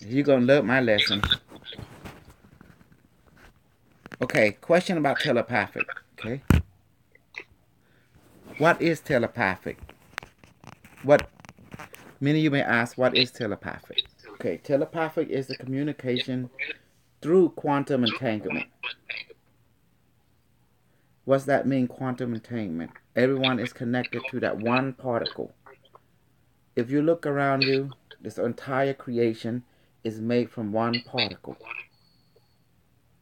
You're going to love my lesson. Okay, question about telepathic. Okay. What is telepathic? What Many of you may ask, what is telepathic? Okay, telepathic is the communication through quantum entanglement. What's that mean, quantum entanglement? Everyone is connected to that one particle. If you look around you, this entire creation is made from one particle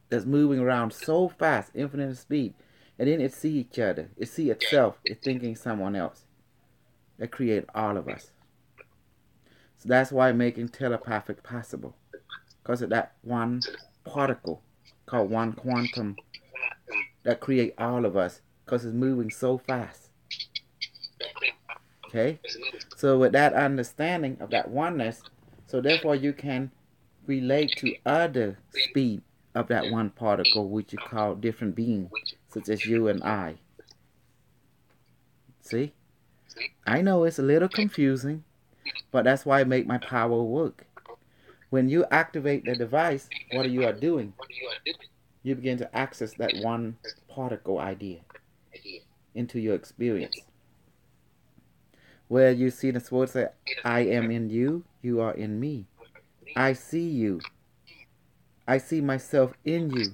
that's moving around so fast, infinite speed, and then it see each other, it see itself, it's thinking someone else. That create all of us. So that's why making telepathic possible, because of that one particle called one quantum that create all of us, because it's moving so fast. Okay, so with that understanding of that oneness, so therefore you can relate to other speed of that one particle, which you call different beings, such as you and I. See, I know it's a little confusing, but that's why I make my power work. When you activate the device, what you are doing? You begin to access that one particle idea into your experience. Where you see the word say, I am in you, you are in me. I see you. I see myself in you.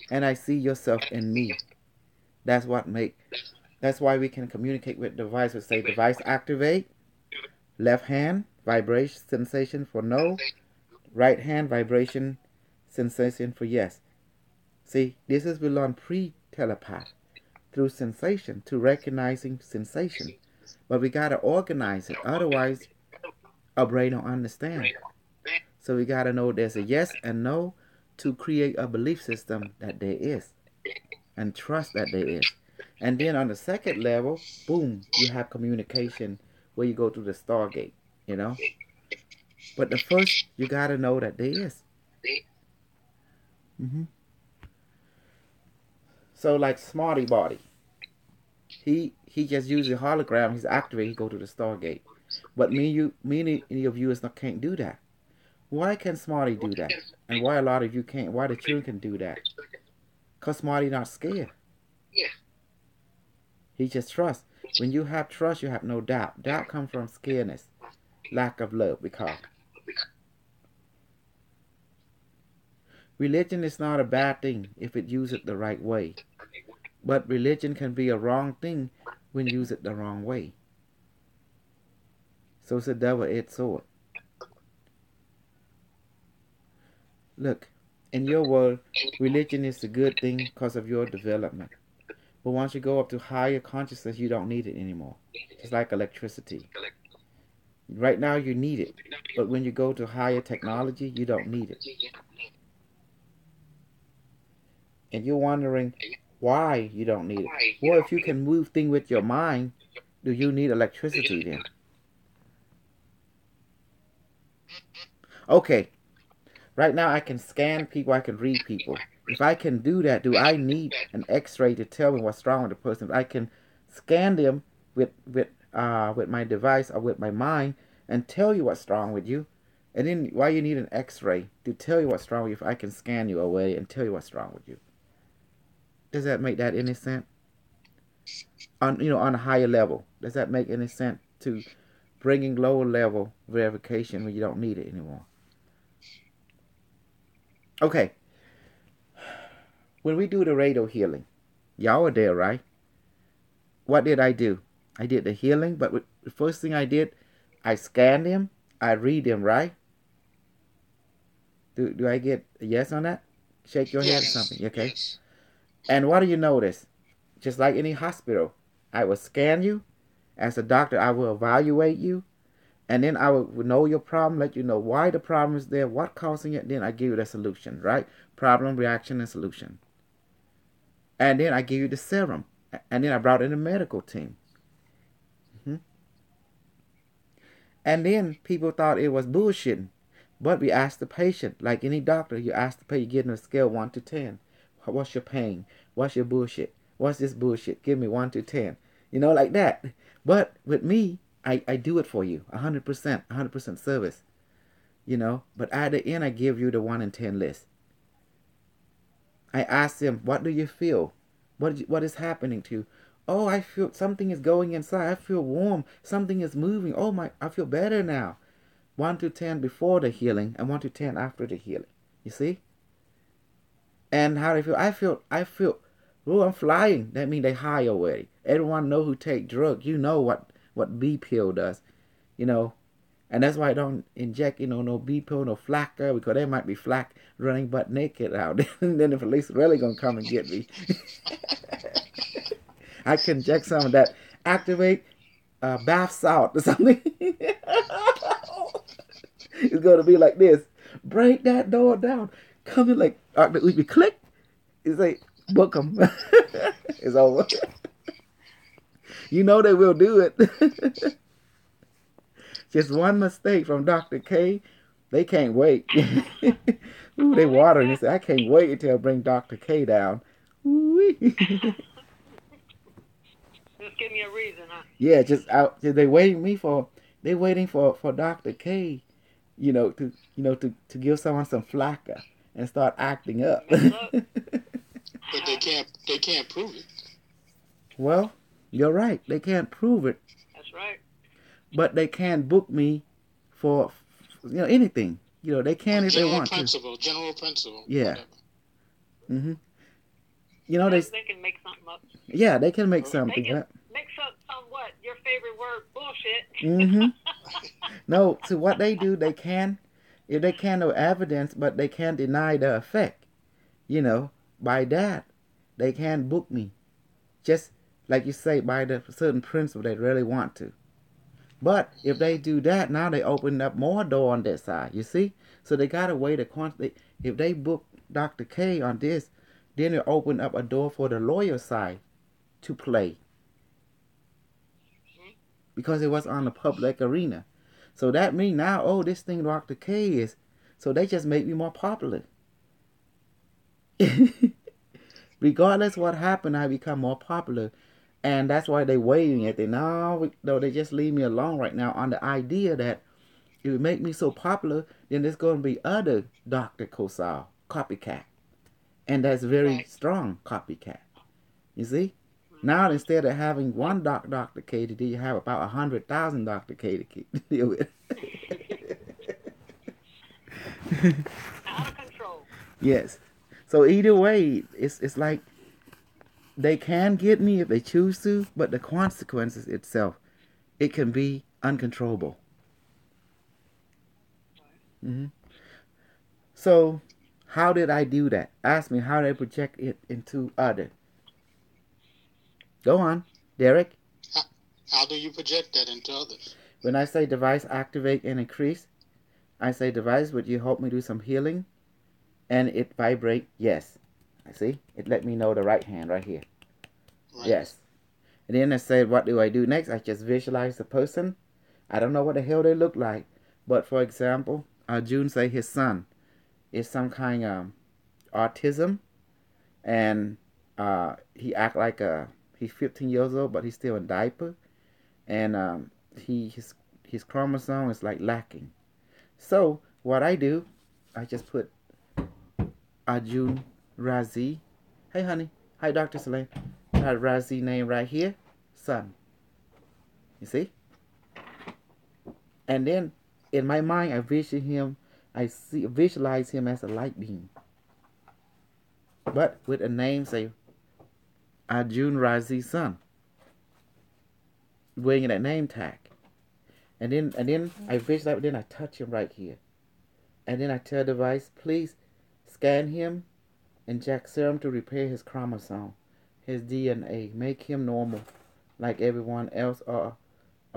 And I see yourself in me. That's what make that's why we can communicate with device. We say device activate, left hand vibration sensation for no, right hand vibration sensation for yes. See, this is belong pre-telepath through sensation to recognizing sensation. But we gotta organize it. Otherwise our brain don't understand. So we gotta know there's a yes and no to create a belief system that there is. And trust that there is. And then on the second level, boom, you have communication where you go to the Stargate, you know. But the first, you gotta know that there is. Mm-hmm. So like Smarty Body, he just uses a hologram. He's activated. He go to the Stargate. But many of you viewers can't do that. Why can Smarty do that? And why a lot of you can't? Why the children can do that? Cause Smarty not scared. He just trusts. When you have trust, you have no doubt. Doubt comes from scaredness, lack of love. Because religion is not a bad thing if it uses it the right way. But religion can be a wrong thing when you use it the wrong way. So it's a double-edged sword. Look, in your world, religion is a good thing because of your development. But once you go up to higher consciousness, you don't need it anymore. It's like electricity. Right now you need it. But when you go to higher technology, you don't need it. And you're wondering why you don't need it. Well, if you can move things with your mind, do you need electricity then? Okay, right now I can scan people, I can read people. If I can do that, do I need an x-ray to tell me what's wrong with the person? If I can scan them with my device or with my mind and tell you what's wrong with you. And then why you need an x-ray to tell you what's wrong with you if I can scan you away and tell you what's wrong with you? Does that make that any sense? On a higher level, does that make any sense to bringing lower level verification when you don't need it anymore? Okay, when we do the radio healing, y'all were there, right? What did I do? I did the healing, but the first thing I did, I scanned them, I read them, right? Do I get a yes on that? Shake your head or something, okay? And what do you notice? Just like any hospital, I will scan you. As a doctor, I will evaluate you. And then I will know your problem, let you know why the problem is there, what causing it. Then I give you the solution, right? Problem, reaction, and solution. And then I give you the serum. And then I brought in the medical team. Mm-hmm. And then people thought it was bullshitting. But we asked the patient, like any doctor, you ask the patient, you give them a scale 1 to 10. What's your pain? What's your bullshit? What's this bullshit? Give me 1 to 10. Like that. But with me, I do it for you. 100%, 100% service. But at the end, I give you the 1 in 10 list. I ask them, what do you feel? What is happening to you? Oh, I feel something is going inside. I feel warm. Something is moving. Oh my, I feel better now. 1 to 10 before the healing and 1 to 10 after the healing. You see? And how do I feel? I feel, oh, I'm flying. That means they high already. Everyone know who take drug. You know what B pill does. You know, and that's why I don't inject, no B pill, no flacker, because there might be flack running butt naked out. And then the police really gonna come and get me. I can inject some of that activate bath salt or something. It's gonna be like this. Break that door down. Come in like we click. It's like book them. It's over. You know they will do it. Just one mistake from Dr. K, they can't wait. Ooh, they watering. They say, I can't wait until I bring Dr. K down. Just give me a reason, huh? Yeah, just out. They waiting for Dr. K, to give someone some flacker and start acting up. But they can't prove it. Well, you're right. They can't prove it. That's right. But they can book me for anything. They can if they want to. General principle. Yeah. Mm-hmm. They can make something up. Yeah, they can make something. They can mix up some what? Your favorite word, bullshit. Mm-hmm. No, so what they do, they can, if they can no evidence, but they can't deny the effect. By that, they can book me. Just like you say, by the certain principle they really want to. But if they do that, now they open up more door on that side. You see, so they gotta weigh the quantity. If they book Dr. K on this, then it open up a door for the lawyer side to play because it was on the public arena. So that means now, oh, this thing Dr. K is, so they just make me more popular. Regardless what happened, I become more popular. And that's why they waiting it. No, they just leave me alone right now on the idea that if it make me so popular, then there's going to be other Dr. Kosal copycat. And that's very strong copycat. You see? Now instead of having one Dr. K to do, you have about 100,000 Dr. K to deal with. Out of control. Yes. So either way, it's like they can get me if they choose to, but the consequences itself, it can be uncontrollable. Mm-hmm. So how did I do that? Ask me, how did I project it into others? Go on, Derek. How do you project that into others? When I say device activate and increase, I say device, would you help me do some healing? And it vibrate, yes. I see, it let me know the right hand right here. Right. Yes. And then I said, what do I do next? I just visualize the person. I don't know what the hell they look like. But for example, June say his son is some kind of autism. And he act like he's 15 years old, but he's still in diaper. And his chromosome is like lacking. So what I do, I just put Arjun Razi. Hey, honey. Hi, Dr. Salim. Razi name right here. Son. You see? And then in my mind, I visualize him as a light beam. But with a name, say, Arjun Razi's son. Wearing that name tag. And then I visualize, then I touch him right here. And then I tell the device, please scan him, inject serum to repair his chromosome, his DNA, make him normal like everyone else, or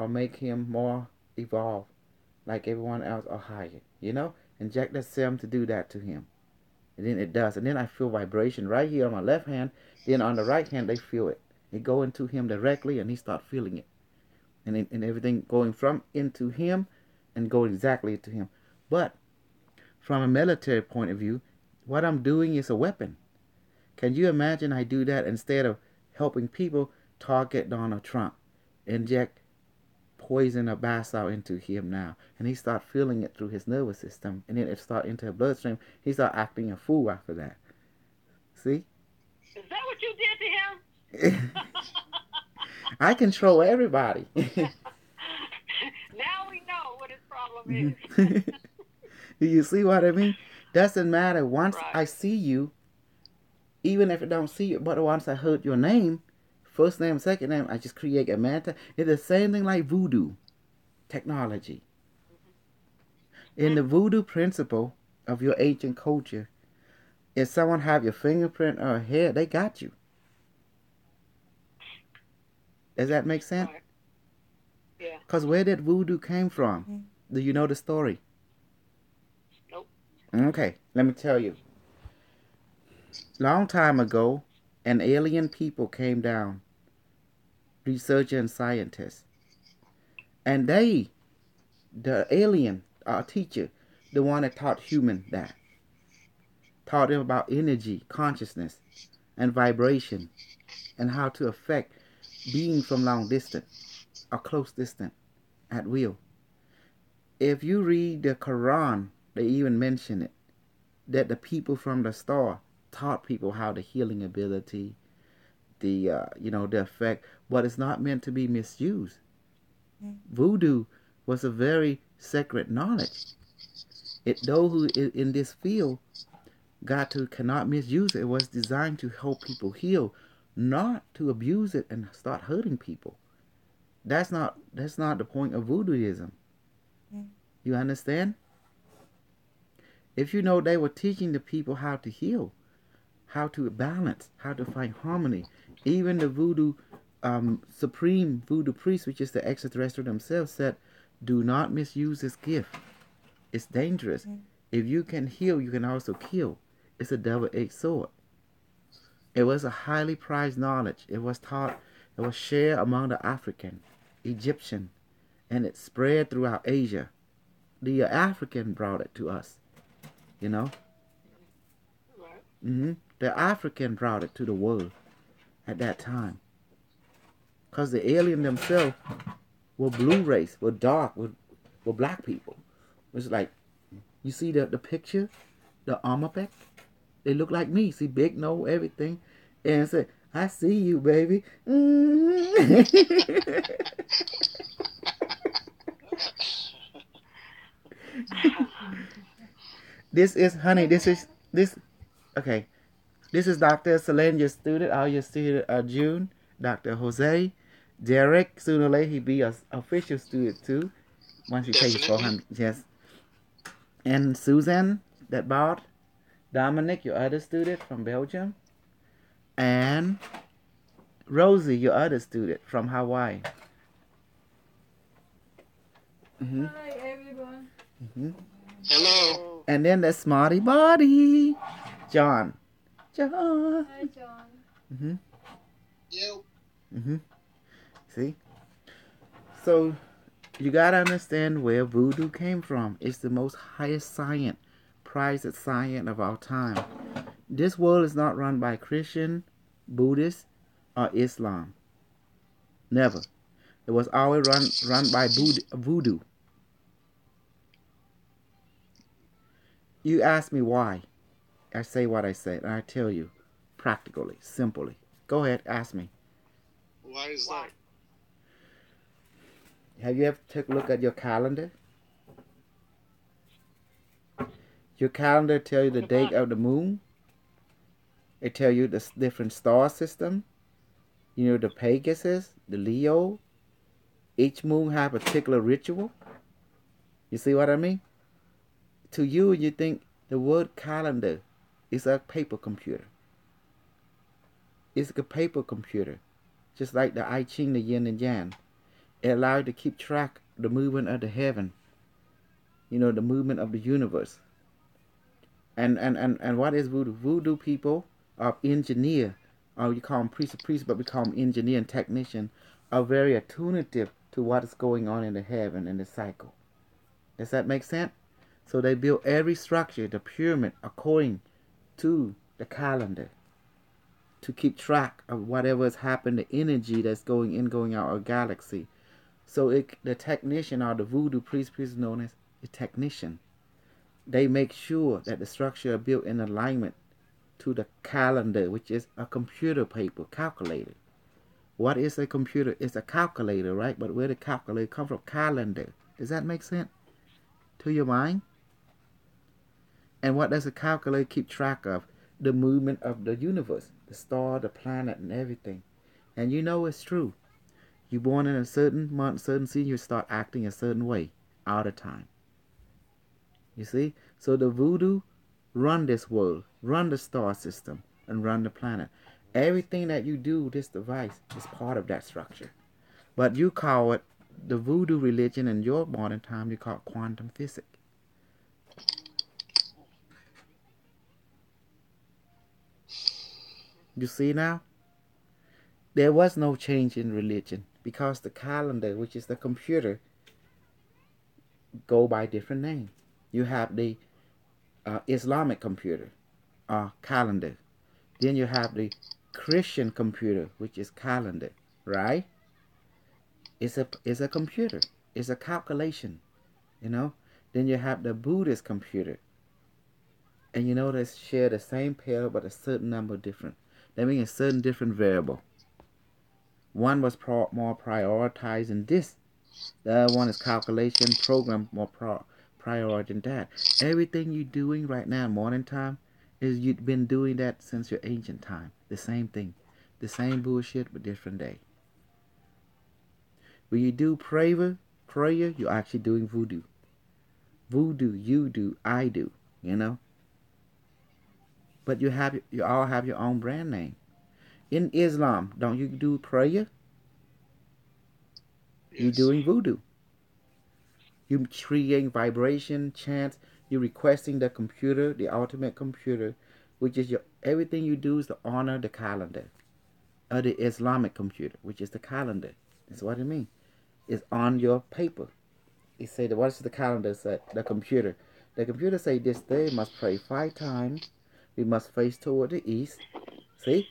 make him more evolved like everyone else or higher. Inject that serum to do that to him. And then it does. And then I feel vibration right here on my left hand. Then on the right hand, they feel it. It go into him directly, and he start feeling it. And everything going from into him and go exactly to him. But from a military point of view, what I'm doing is a weapon. Can you imagine I do that instead of helping people target Donald Trump, inject poison or basalt into him now, and he start feeling it through his nervous system, and then it start into his bloodstream. He start acting a fool after that. See? Is that what you did to him? I control everybody. Now we know what his problem Do is. you see what I mean? Doesn't matter. Once Right. I see you, even if I don't see you, but once I heard your name, first name, second name, I just create a manta. It's the same thing like voodoo technology. In the voodoo principle of your ancient culture, if someone have your fingerprint or hair, they got you. Does that make sense? Right. Yeah. Because where did voodoo came from? Do you know the story? Nope. Okay, let me tell you. Long time ago, an alien people came down, researcher and scientists, and they, the alien, our teacher, the one that taught human that, taught them about energy, consciousness, and vibration, and how to affect being from long distance or close distance at will. If you read the Quran, they even mention it that the people from the star taught people how the healing ability, the effect, but it's not meant to be misused. Voodoo was a very sacred knowledge. It those who in this field got to cannot misuse it. It was designed to help people heal, not to abuse it and start hurting people. That's not the point of voodooism. You understand? If you know they were teaching the people how to heal, how to balance, how to find harmony. Even the voodoo supreme voodoo priest, which is the extraterrestrial themselves, said, "Do not misuse this gift. It's dangerous. If you can heal, you can also kill. It's a double-edged sword." It was a highly prized knowledge. It was taught. It was shared among the African, Egyptian, and it spread throughout Asia. The African brought it to us. You know. Right. The African brought it to the world at that time. Because the alien themselves were blue race, were dark, were black people. It's like, you see the picture, the Amapek? They look like me. See, big nose, everything. And say, "I see you, baby." This is, honey, okay. This is Dr. Selene, your student. All your student are June, Dr. Jose, Derek. Sooner or later, he be a official student too. Once he pays Definitely. 400, yes. And Susan, that bought. Dominic, your other student from Belgium. And Rosie, your other student from Hawaii. Hi everyone. Hello. And then the smarty body, John. John. Hi John. You. See? So you gotta understand where voodoo came from. It's the most highest science, prized science of our time. This world is not run by Christian, Buddhist, or Islam. Never. It was always run by voodoo. You ask me why. I say what I say, and I tell you practically, simply. Go ahead, ask me. Why is Why? Have you ever took a look at your calendar? Your calendar tell you the date of the moon. It tell you the different star system. You know the Pegasus, the Leo. Each moon have a particular ritual. You see what I mean? To you, you think the word calendar is a paper computer. It's a paper computer, just like the I Ching, the Yin and Yang. It allows you to keep track of the movement of the heaven. You know, the movement of the universe. And what is voodoo? Voodoo people are engineer, or you call them priest, but we call them engineer and technician, are very attunative to what is going on in the heaven and the cycle. Does that make sense? So they build every structure, the pyramid, according to the calendar to keep track of whatever has happened, the energy that's going in, going out, or galaxy. So the technician or the voodoo priest is known as a technician. They make sure that the structure are built in alignment to the calendar, which is a computer paper calculator. What is a computer? It's a calculator, right? But where the calculator come from? Calendar. Does that make sense to your mind? And what does a calculator keep track of? The movement of the universe, the star, the planet, and everything. And you know it's true. You're born in a certain month, certain season, you start acting a certain way all the time. You see? So the voodoo run this world, run the star system, and run the planet. Everything that you do, this device, is part of that structure. But you call it, the voodoo religion in your modern time, you call it quantum physics. You see now? There was no change in religion because the calendar, which is the computer, go by different names. You have the Islamic computer, calendar. Then you have the Christian computer, which is calendar, right? It's a computer. It's a calculation, you know. Then you have the Buddhist computer, and you know they share the same pair but a certain number different. That means a certain different variable. One was more prioritized in this. The other one is calculation program more priority than that. Everything you're doing right now in modern time is you've been doing that since your ancient time. The same thing. The same bullshit but different day. When you do prayer, you're actually doing voodoo. Voodoo, you do, I do, you know. But you all have your own brand name. In Islam, don't you do prayer? You're Yes. doing voodoo. You creating vibration, chants. You're requesting the computer, the ultimate computer, which is your everything you do is to honor the calendar, or the Islamic computer, which is the calendar. That's what it means. It's on your paper. It say what does the calendar say? The computer. The computer say this day must pray 5 times. We must face toward the east. See?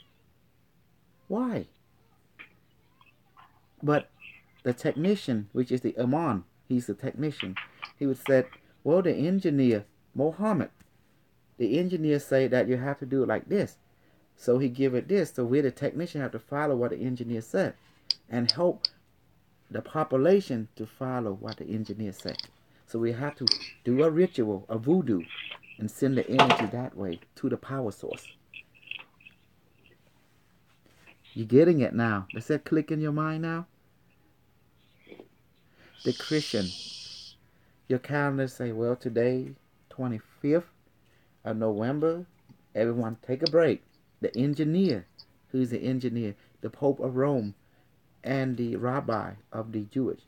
Why? But the technician, which is the Imam, he's the technician. He would say, well, the engineer, Mohammed, the engineer say that you have to do it like this. So he give it this. So we, the technician, have to follow what the engineer said and help the population to follow what the engineer said. So we have to do a ritual, a voodoo, and send the energy that way to the power source. You're getting it now. Does that click in your mind now? The Christian, your calendar say, well, today, 25th of November, everyone take a break. The engineer, who's the engineer? The Pope of Rome and the rabbi of the Jewish,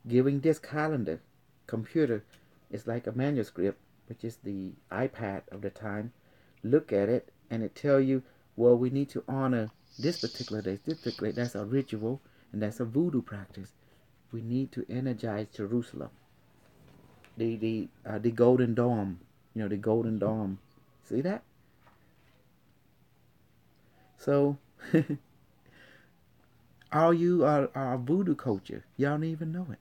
giving this calendar computer is like a manuscript, which is the iPad of the time. Look at it and it tell you, well, we need to honor this particular day, this particular day. That's a ritual and that's a voodoo practice. We need to energize Jerusalem. The golden dome, the golden dome. See that? So all you are voodoo culture. Y'all don't even know it.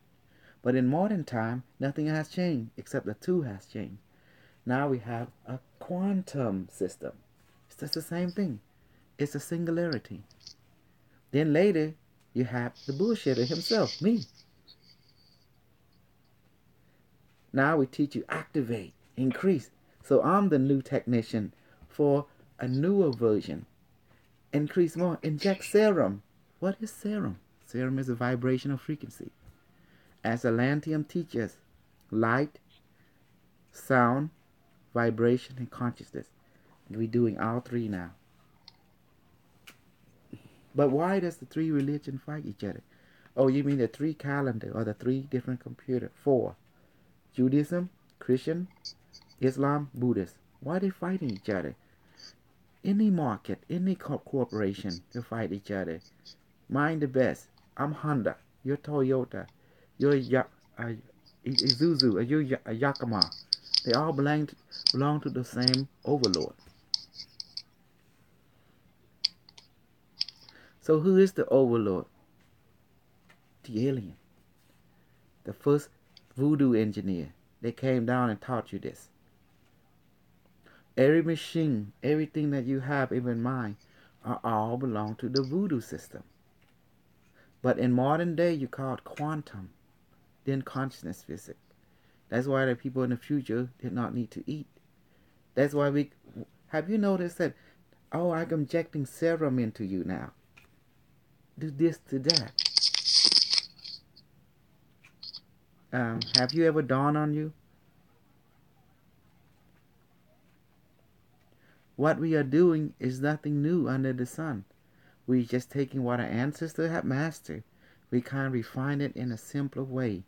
But in modern time, nothing has changed except the two has changed. Now we have a quantum system. It's just the same thing. It's a singularity. Then later, you have the bullshitter himself, me. Now we teach you activate, increase. So I'm the new technician for a newer version. Increase more. Inject serum. What is serum? Serum is a vibrational frequency. As Atlanteum teaches, light, sound, vibration, and consciousness. We're doing all three now. But why does the three religions fight each other? Oh, you mean the three calendar or the three different computer? Four. Judaism, Christian, Islam, Buddhist. Why are they fighting each other? Any market, any corporation, they fight each other. Mine the best. I'm Honda. You're Toyota. You're Isuzu. You're Yakima. They all belong to the same overlord. So who is the overlord? The alien. the first voodoo engineer. They came down and taught you this. Every machine, everything that you have, even mine, are all belong to the voodoo system. But in modern day, you call it quantum, then consciousness physics. That's why the people in the future did not need to eat. That's why we have you noticed that, oh, I'm injecting serum into you now. Do this to that. Have you ever dawned on you? What we are doing is nothing new under the sun. We're just taking what our ancestors have mastered. We kind of refine it in a simpler way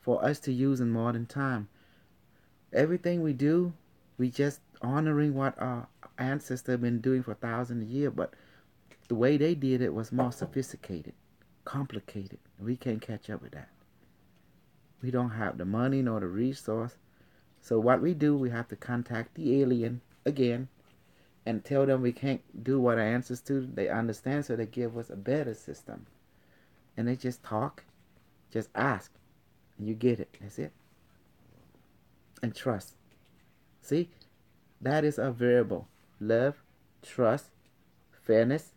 for us to use in modern time. Everything we do, we just honoring what our ancestors have been doing for thousands of years, but the way they did it was more sophisticated, complicated. We can't catch up with that. We don't have the money nor the resource. So what we do, we have to contact the alien again and tell them we can't do what our ancestors do. They understand, so they give us a better system. And they just talk, just ask, and you get it. That's it. And trust. See, that is a variable. Love, trust, fairness,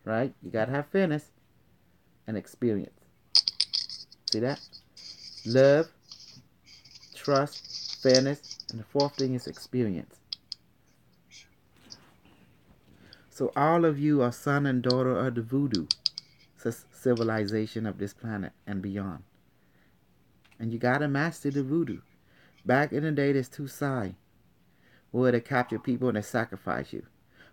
right? You gotta have fairness and experience. See that? Love, trust, fairness, and the fourth thing is experience. So all of you are son and daughter of the voodoo civilization of this planet and beyond. And you gotta master the voodoo. Back in the day, there's two sides where they capture people and they sacrifice you.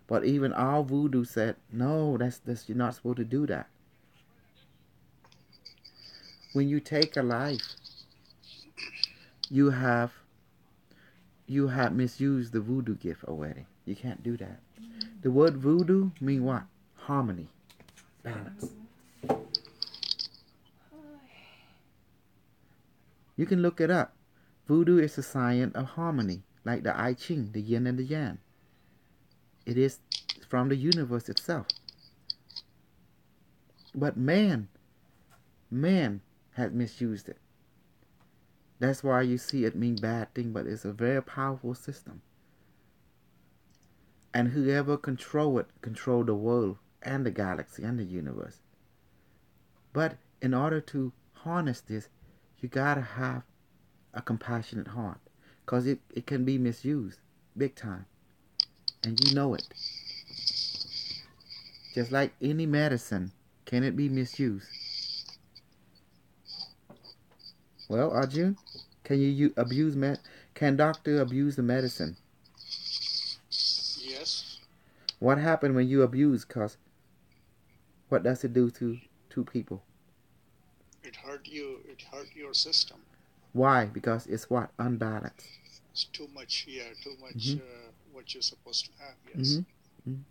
But even all voodoo said, no, that's you're not supposed to do that. When you take a life, you have misused the voodoo gift already. You can't do that. The word voodoo mean what? Harmony, balance. You can look it up. Voodoo is a science of harmony, like the I Ching, the yin and the yang. It is from the universe itself. But man has misused it. That's why you see it mean bad thing, but it's a very powerful system. And whoever control it, control the world and the galaxy and the universe. But in order to harness this, you gotta have a compassionate heart, because it can be misused big time, and you know it. Just like any medicine, can it be misused? Well, Arjun, can you abuse can doctor abuse the medicine? Yes. What happened when you abuse? Cause what does it do to people? It hurt you. It hurt your system. Why? Because it's what? Unbalanced. It's too much. Yeah, too much. Mm-hmm. What you're supposed to have. Yes. Mm-hmm. Mm-hmm.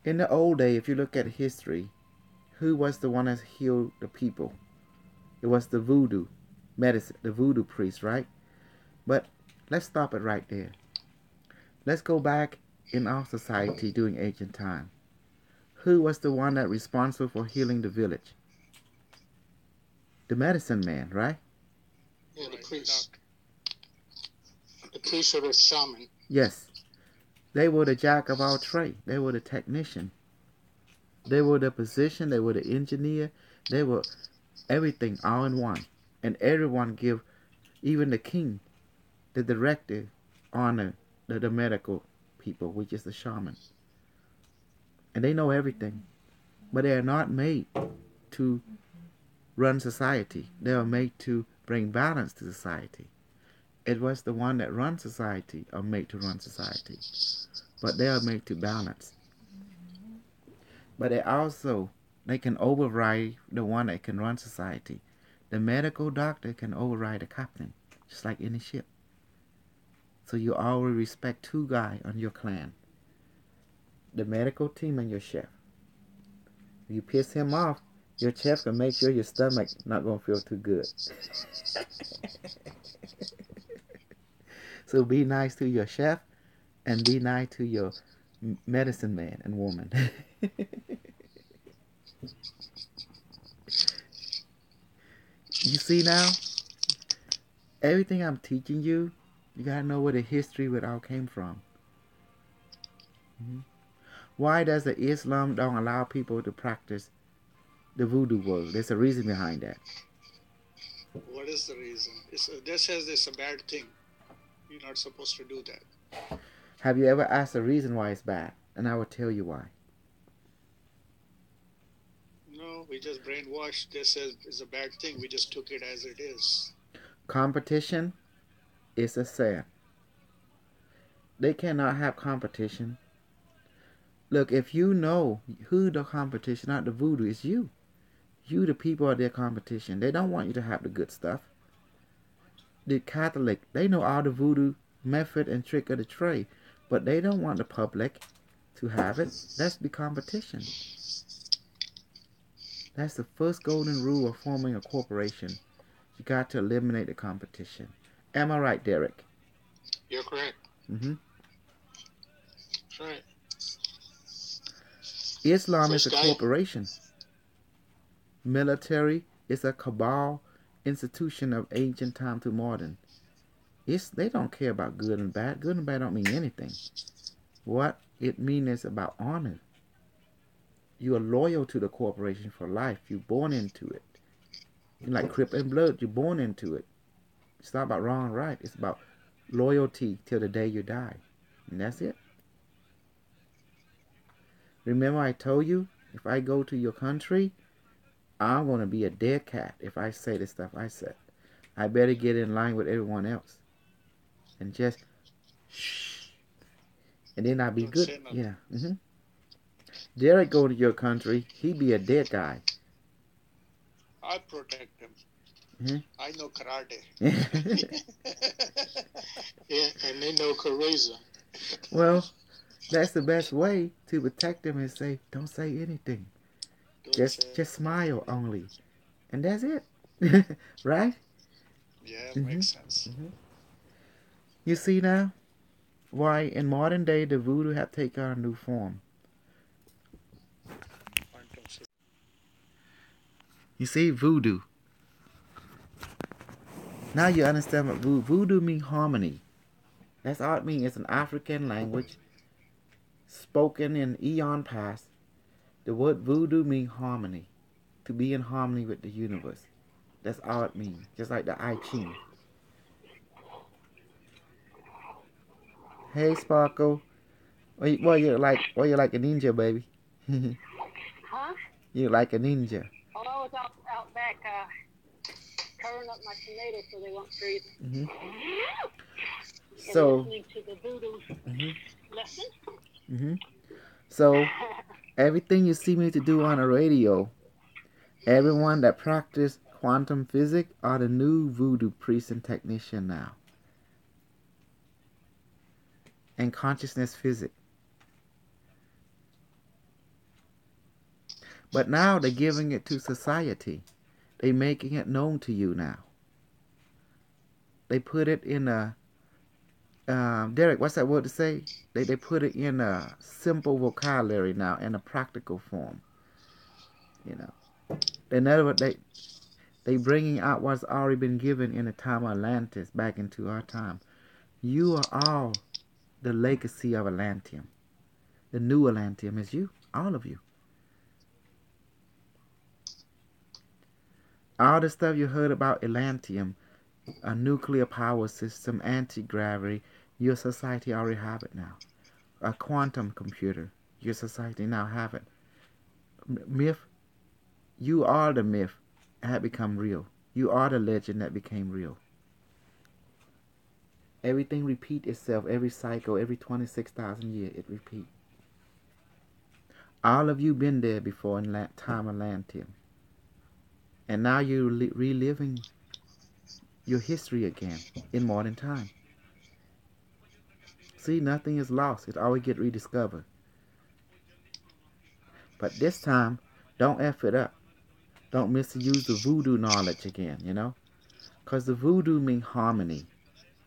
In the old day, if you look at history, who was the one that healed the people? It was the voodoo medicine, the voodoo priest, right? But let's stop it right there. Let's go back in our society during ancient time. Who was the one that responsible for healing the village? The medicine man, right? Yeah, the priest. The priest or the shaman. Yes. They were the jack of all trade. They were the technician. They were the physician. They were the engineer. They were everything all in one. And everyone give, even the king, the director, honor the medical people, which is the shaman. And they know everything. But they are not made to run society. They are made to bring balance to society. It was the one that runs society are made to run society. But they are made to balance. But they can override the one that can run society. The medical doctor can override the captain, just like any ship. So you always respect two guys on your clan. The medical team and your chef. If you piss him off, your chef can make sure your stomach not gonna feel too good. So be nice to your chef and be nice to your medicine man and woman. You see now? Everything I'm teaching you, you gotta know where the history of it all came from. Mm-hmm. Why does the Islam don't allow people to practice the voodoo work? There's a reason behind that. What is the reason? They says it's a bad thing. You're not supposed to do that. Have you ever asked the reason why it's bad? And I will tell you why. No, we just brainwashed. They says it's a bad thing. We just took it as it is. Competition is a sin. They cannot have competition. Look, if you know who the competition, not the voodoo, is you. You, the people, are their competition. They don't want you to have the good stuff. The Catholic, they know all the voodoo method and trick of the trade, but they don't want the public to have it. That's the competition. That's the first golden rule of forming a corporation. You got to eliminate the competition. Am I right, Derek? You're correct. Mm-hmm. That's right. Islam is a corporation. Military is a cabal institution of ancient time to modern. They don't care about good and bad. Good and bad don't mean anything. What it means is about honor. You are loyal to the corporation for life. You're born into it. You're like Crip and Blood. You're born into it. It's not about wrong and right. It's about loyalty till the day you die. And that's it. Remember I told you, if I go to your country, I'm going to be a dead cat if I say the stuff I said. I better get in line with everyone else. And just shh. And then I'll be Don't good. say nothing. Yeah. Mm-hmm. Derek go to your country, he be a dead guy. I protect him. Mm-hmm. I know karate. Yeah, and they know karate. Well, that's the best way to protect them is say, don't say anything. Just smile only. And that's it. Right? Yeah, Mm-hmm. makes sense. Mm-hmm. You see now why in modern day the voodoo have taken on a new form. You see, voodoo. Now you understand what voodoo means harmony. That's all it means. It's an African language spoken in eon past. The word voodoo means harmony. To be in harmony with the universe. That's all it means. Just like the I Ching. Hey Sparkle. Well, you're like a ninja, baby. Huh? You're like a ninja. Oh, I was out back covering up my tomatoes so they won't freeze. Mm-hmm. And So listening to the voodoo lesson. Mm-hmm. So everything you see me to do on the radio, everyone that practice quantum physics are the new voodoo priest and technician now. And consciousness physics. But now they're giving it to society. They're making it known to you now. They put it in a Derek, what's that word to say? They put it in a simple vocabulary now, in a practical form. You know, they bringing out what's already been given in the time of Atlantis back into our time. You are all the legacy of Atlantium. The new Atlantium is you, all of you. All the stuff you heard about Atlantium, a nuclear power system, anti-gravity, your society already have it now. A quantum computer, your society now have it. Myth, you are the myth that become real. You are the legend that became real. Everything repeat itself every cycle, every 26,000 years it repeat. All of you been there before in time of Atlantium. And now you're reliving your history again in modern time. See, nothing is lost. It always get rediscovered. But this time, don't F it up. Don't misuse the voodoo knowledge again, you know? Because the voodoo means harmony.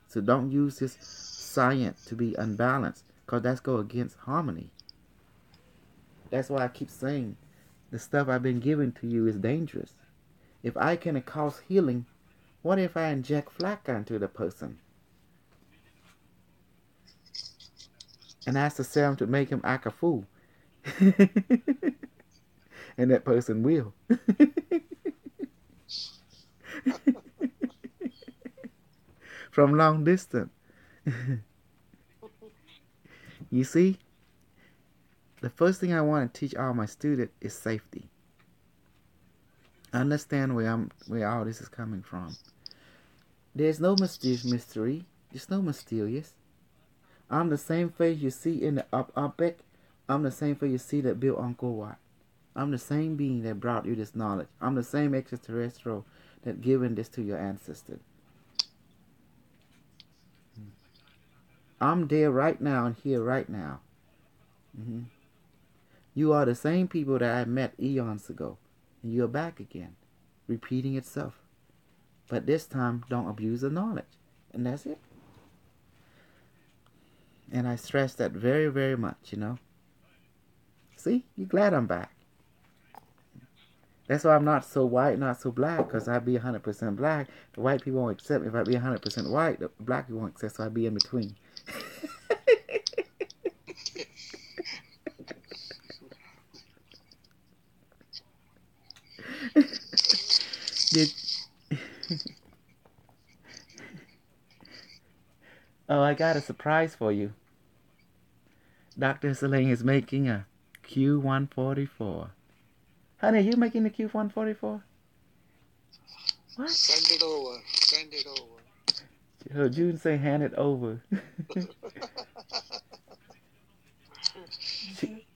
So don't use this science to be unbalanced, because that's go against harmony. That's why I keep saying the stuff I've been giving to you is dangerous. If I can cause healing, what if I inject flak into the person and ask the serum to make him act a fool? And that person will. From long distance. You see, the first thing I want to teach all my students is safety. Understand where all this is coming from. There's no mystery. There's no mysterious. I'm the same face you see in the Upbeck. I'm the same face you see that built Uncle Watt. I'm the same being that brought you this knowledge. I'm the same extraterrestrial that given this to your ancestors. I'm there right now and here right now. Mm-hmm. You are the same people that I met eons ago. And you're back again, repeating itself. But this time, don't abuse the knowledge. And that's it. And I stress that very, very much. See, you're glad I'm back. That's why I'm not so white, not so black, because I'd be 100% black. The white people won't accept me. If I be 100% white, the black people won't accept, so I'd be in between. Did Oh, I got a surprise for you. Dr. Celine is making a Q144. Honey, are you making the Q144? What? Send it over. Send it over. Heard June say hand it over. she,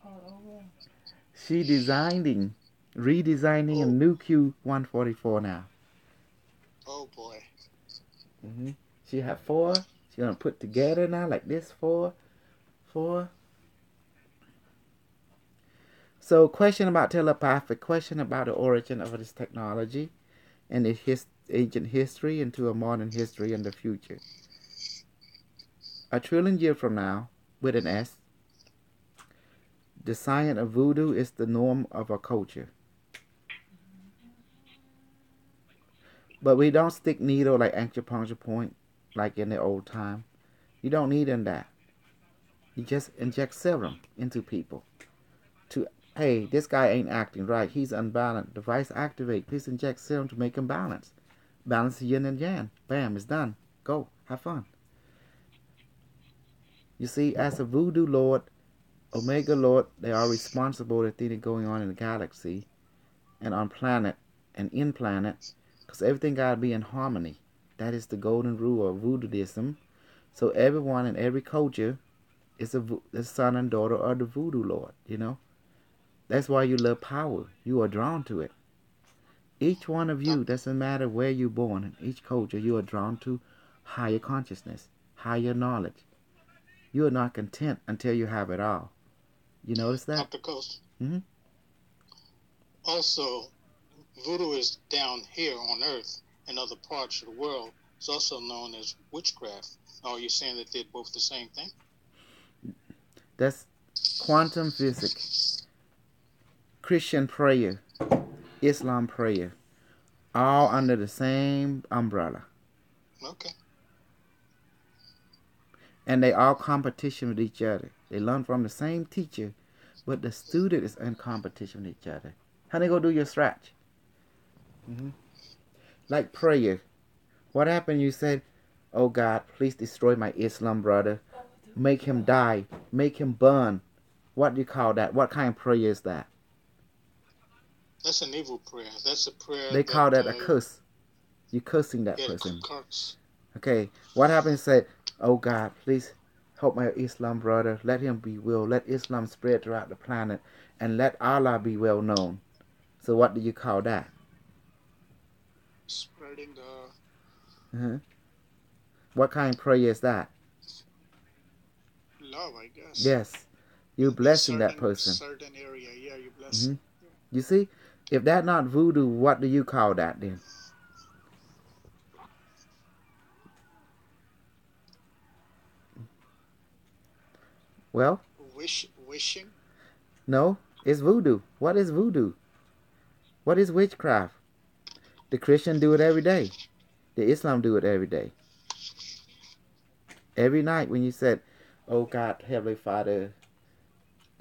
she redesigning a new Q144 now. Oh boy. Mm-hmm. She have 4. She gonna put together now like this 4. So, question about telepathic, question about the origin of this technology and its ancient history into a modern history and the future. A trillion years from now, with an S, the science of voodoo is the norm of our culture. But we don't stick needle like acupuncture point like in the old time. You don't need that. You just inject serum into people to, hey, this guy ain't acting right. He's unbalanced. Device activate. Please inject serum to make him balance. Balance the yin and yang. Bam, it's done. Go. Have fun. You see, as a voodoo lord, Omega Lord, they are responsible for the thing that's going on in the galaxy and on planet and in planet, because everything gotta be in harmony. That is the golden rule of voodooism. So everyone in every culture is the son and daughter of the voodoo lord. That's why you love power. You are drawn to it. Each one of you, doesn't matter where you're born, in each culture, you are drawn to higher consciousness, higher knowledge. You are not content until you have it all. You notice that? Dr. Coast. Mm-hmm. Also, voodoo is down here on Earth and other parts of the world. It's also known as witchcraft. Are you saying that they're both the same thing? That's quantum physics, Christian prayer, Islam prayer, all under the same umbrella. Okay. And they all competition with each other. They learn from the same teacher, but the student is in competition with each other. How they go do your stretch? Mm-hmm. Like prayer. What happened? You said, "Oh God, please destroy my Islam brother. Make him die. Make him burn." What do you call that? What kind of prayer is that? That's an evil prayer. That's a prayer They call that a curse. You're cursing that person. Curse. Okay. What happens? Said, "Oh God, please help my Islam brother. Let him be well. Let Islam spread throughout the planet, and let Allah be well known." So what do you call that? Spreading the... Uh-huh. What kind of prayer is that? Love, I guess. Yes. You're blessing that person. Certain area, yeah, you bless. Mm-hmm. You see? If that's not voodoo, what do you call that then? Well? Wishing? No, it's voodoo. What is voodoo? What is witchcraft? The Christian do it every day. The Islam do it every day. Every night when you said, "Oh God, Heavenly Father,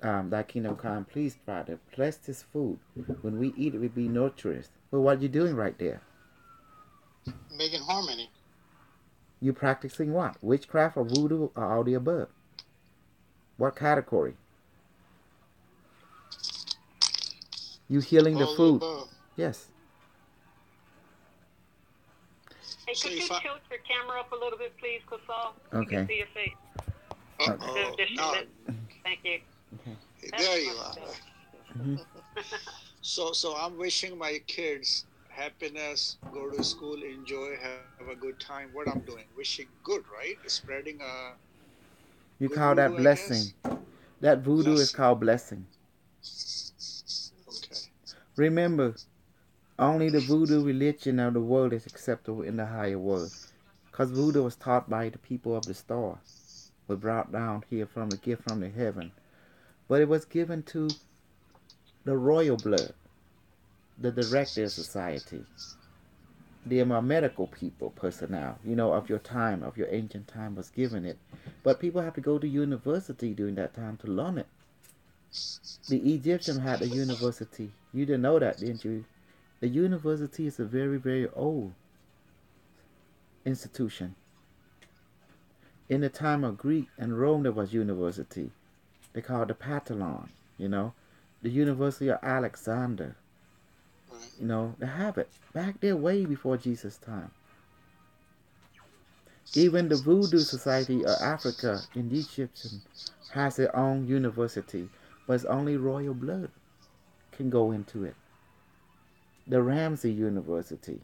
Thy kingdom come, please, Father, bless this food. When we eat it, we be nurturous." Well, what are you doing right there? Making harmony. You practicing what? Witchcraft or voodoo or all the above? What category? You healing the All the food. above. Yes. Hey, So could you if I, tilt your camera up a little bit, please, Kasal? We can Okay. see your face. Okay. Just a now, bit. Thank you. Okay. That's there you much are. better. Mm-hmm. So I'm wishing my kids happiness, go to school, enjoy, have a good time. What I'm doing, wishing good, right? Spreading a You good call voodoo, that I guess. blessing. That voodoo is Blessing. called blessing. Okay. Remember, only the voodoo religion of the world is acceptable in the higher world. Because voodoo was taught by the people of the star, was brought down here from the gift from the heaven. But it was given to the royal blood, the director society, the medical people, personnel, of your time, of your ancient time was given it. But people have to go to university during that time to learn it. The Egyptian had a university. You didn't know that, didn't you? The university is a very, very old institution. In the time of Greek and Rome, there was university. They called it the Patellon, the University of Alexander. Right. They have it back there way before Jesus' time. Even the Voodoo Society of Africa in Egypt has their own university, but it's only royal blood can go into it. The Ramsey University,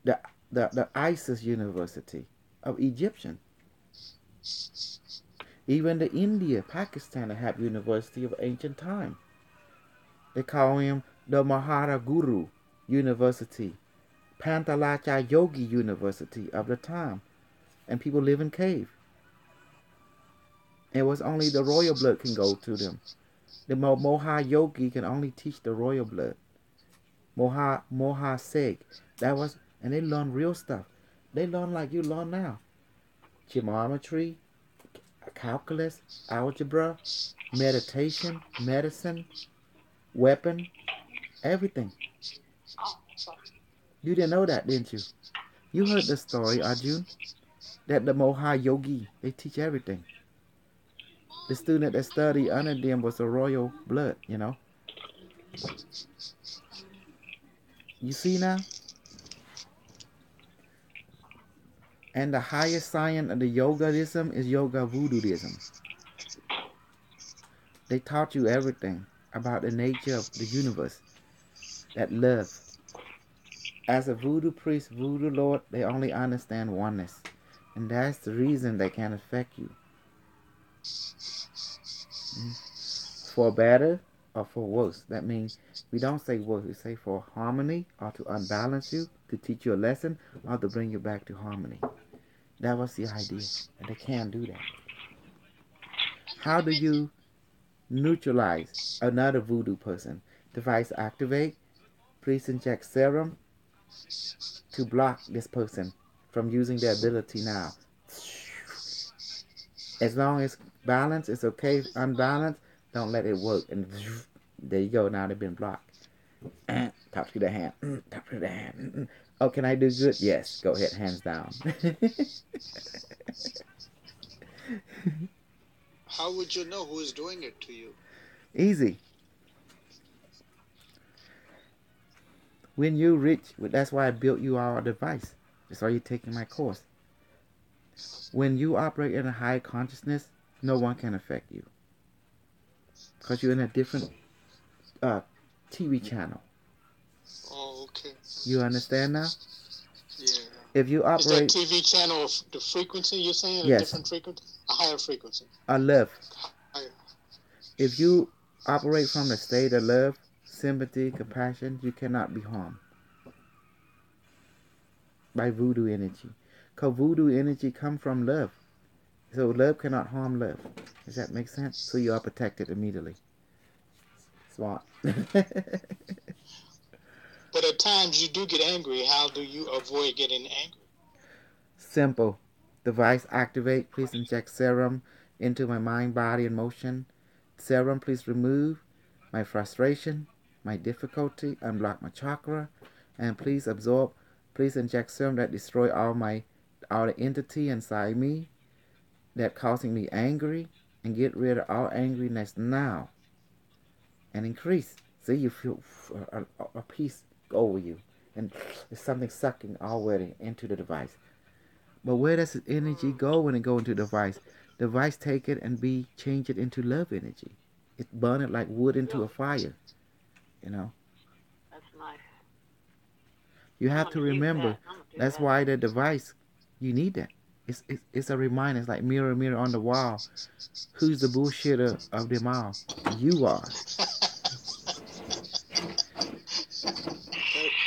the the ISIS University of Egyptian. Even the India, Pakistan have University of Ancient Time. They call him the Mahara Guru University, Pantalacha Yogi University of the time, and people live in cave. It was only the royal blood can go to them. The Moha Yogi can only teach the royal blood. Moha Seg, that was, and they learn real stuff. They learn like you learn now, geometry, calculus, algebra, meditation, medicine, weapon, everything. Oh, sorry. You didn't know that, didn't you? You heard the story, Arjun, that the Moha Yogi, they teach everything. The student that studied under them was a royal blood. You see now? And the highest science of the yogaism is yoga voodooism. They taught you everything about the nature of the universe, that love. As a voodoo priest, voodoo lord, they only understand oneness. And that's the reason they can affect you. Mm. For better or for worse. That means we don't say worse, we say for harmony or to unbalance you, to teach you a lesson, or to bring you back to harmony. That was the idea. And they can't do that. How do you neutralize another voodoo person? Device activate, please inject serum to block this person from using their ability now. As long as balance is okay, unbalanced, don't let it work. And there you go, now they've been blocked. Top to the hand. Top to the hand. Oh, can I do good? Yes. Go ahead, hands down. How would you know who is doing it to you? Easy. When you reach, that's why I built you our device. That's why you're taking my course. When you operate in a high consciousness, no one can affect you. Because you're in a different uh, TV channel. Oh, okay. You understand now? Yeah. If you Is that operate, TV channel of the frequency you're saying? A yes, different frequency? A higher frequency? a love. Higher. If you operate from the state of love, sympathy, compassion, you cannot be harmed by voodoo energy. Because voodoo energy comes from love. So love cannot harm love. Does that make sense? So you are protected immediately. Smart. But at times you do get angry. How do you avoid getting angry? Simple. Device activate. Please inject serum into my mind, body, and motion. Serum, please remove my frustration, my difficulty, unblock my chakra, and please absorb. Please inject serum that destroy all the entity inside me that causing me angry, and get rid of all angriness now and increase. See, you feel a peace go over you, and there's something sucking already into the device. But where does the energy go when it go into the device? The device take it and be change it into love energy. It burn it like wood into a Really? fire. You know. That's nice. You I'm have to gonna use remember. that. I'm gonna do That's that. why the device. You need that. It's a reminder. It's like mirror, mirror on the wall. Who's the bullshitter of them all? You are.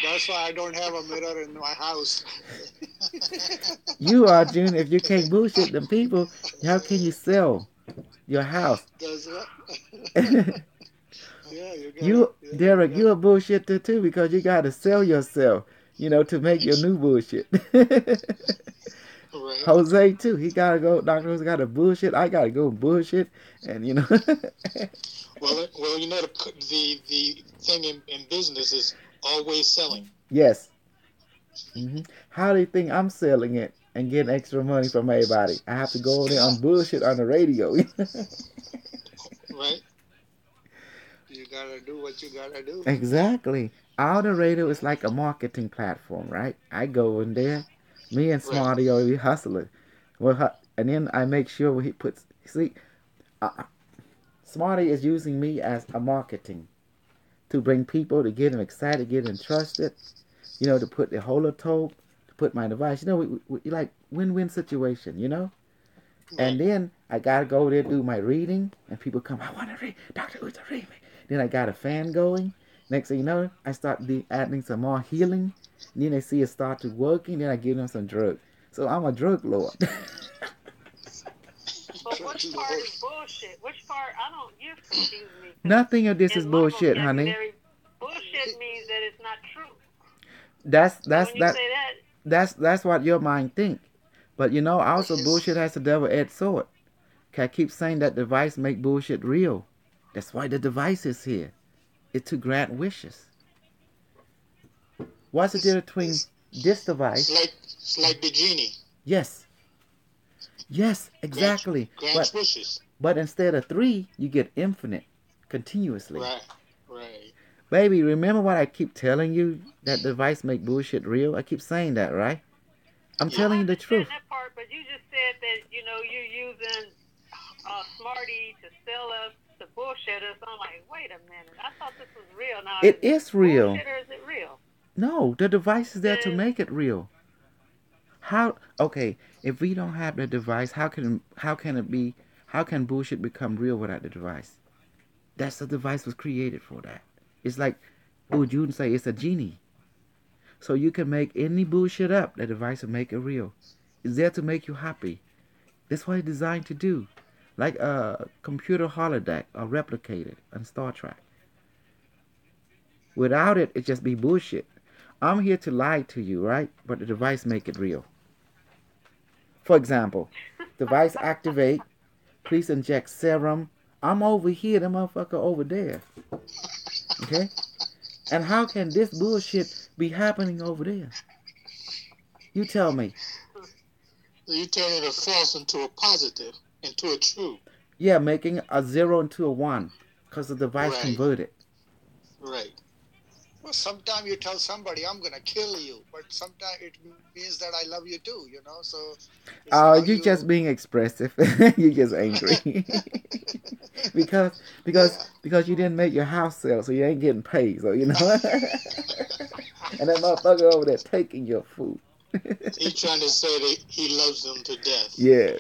That's why I don't have a mirror in my house. You are, June. If you can't bullshit them people, how can you sell your house? That's what. Yeah, You, you Derek, got you a bullshitter too because you got to sell yourself, to make your new bullshit. Right. Jose too, he gotta go. Doctor Jose got to bullshit. I gotta go bullshit, and. Well, the thing in business is always selling. Yes. How do you think I'm selling it and getting extra money from everybody? I have to go over there on bullshit on the radio. Right. you gotta do what you gotta do. Exactly. All the radio is Yeah. like a marketing platform, right? I go in there, me and Right. Smarty are we hustling. And then I make sure he puts. See, uh, Smarty is using me as a marketing to bring people to get them excited, get them trusted. To put the holotope, to put my device. We like win-win situation. Right. And then I gotta go there do my reading, and people come. I want to read, Doctor Uta, read me. Then I got a fan going. Next thing you know, I start adding some more healing. And then they see it start to working. Then I give them some drug. So I'm a drug lord. But which part Lord. is bullshit? Which part? I don't. You've confused me because Nothing of this is in my bullshit, honey. vocabulary, bullshit means that it's not true. That's So that's when you that say that, that's what your mind think. But also bullshit It's has a double-edged sword. I keep saying that device make bullshit real. That's why the device is here. It's to grant wishes. What's the it's difference between this it's device? like the genie Yes, yes, grants exactly. grants But wishes. but instead of three, you get infinite, continuously. Right. Right. Baby, remember what I keep telling you? That device make bullshit real. I keep saying that, right? I'm Yeah. telling I you the understand truth. that part. But you just said that you're using Smarty to sell us to bullshit us. I'm like, wait a minute. I thought this was real. Now It is it is real. bullshit or is it real? No, the device is there to Then make it real. How? Okay, if we don't have the device, how can it be? How can bullshit become real without the device? That's the device was created for that. It's like, oh, June say it's a genie, so you can make any bullshit up. The device will make it real. It's there to make you happy. That's what it's designed to do, like a computer holodeck or replicated on Star Trek. Without it, it just be bullshit. I'm here to lie to you, right? But the device make it real. For example, device activate. Please inject serum. I'm over here, the motherfucker over there. Okay? And how can this bullshit be happening over there? You tell me. So you turn a false into a positive, into a true. Yeah, making a zero into a one. Because the device Right. converted. Right. Well, sometimes you tell somebody, I'm going to kill you, but sometimes it means that I love you too, so it's how You you. just being expressive. You just angry. because because Yeah. because you didn't make your house sale, so you ain't getting paid. So and that motherfucker over there taking your food. He's trying to say that he loves them to death. Yeah.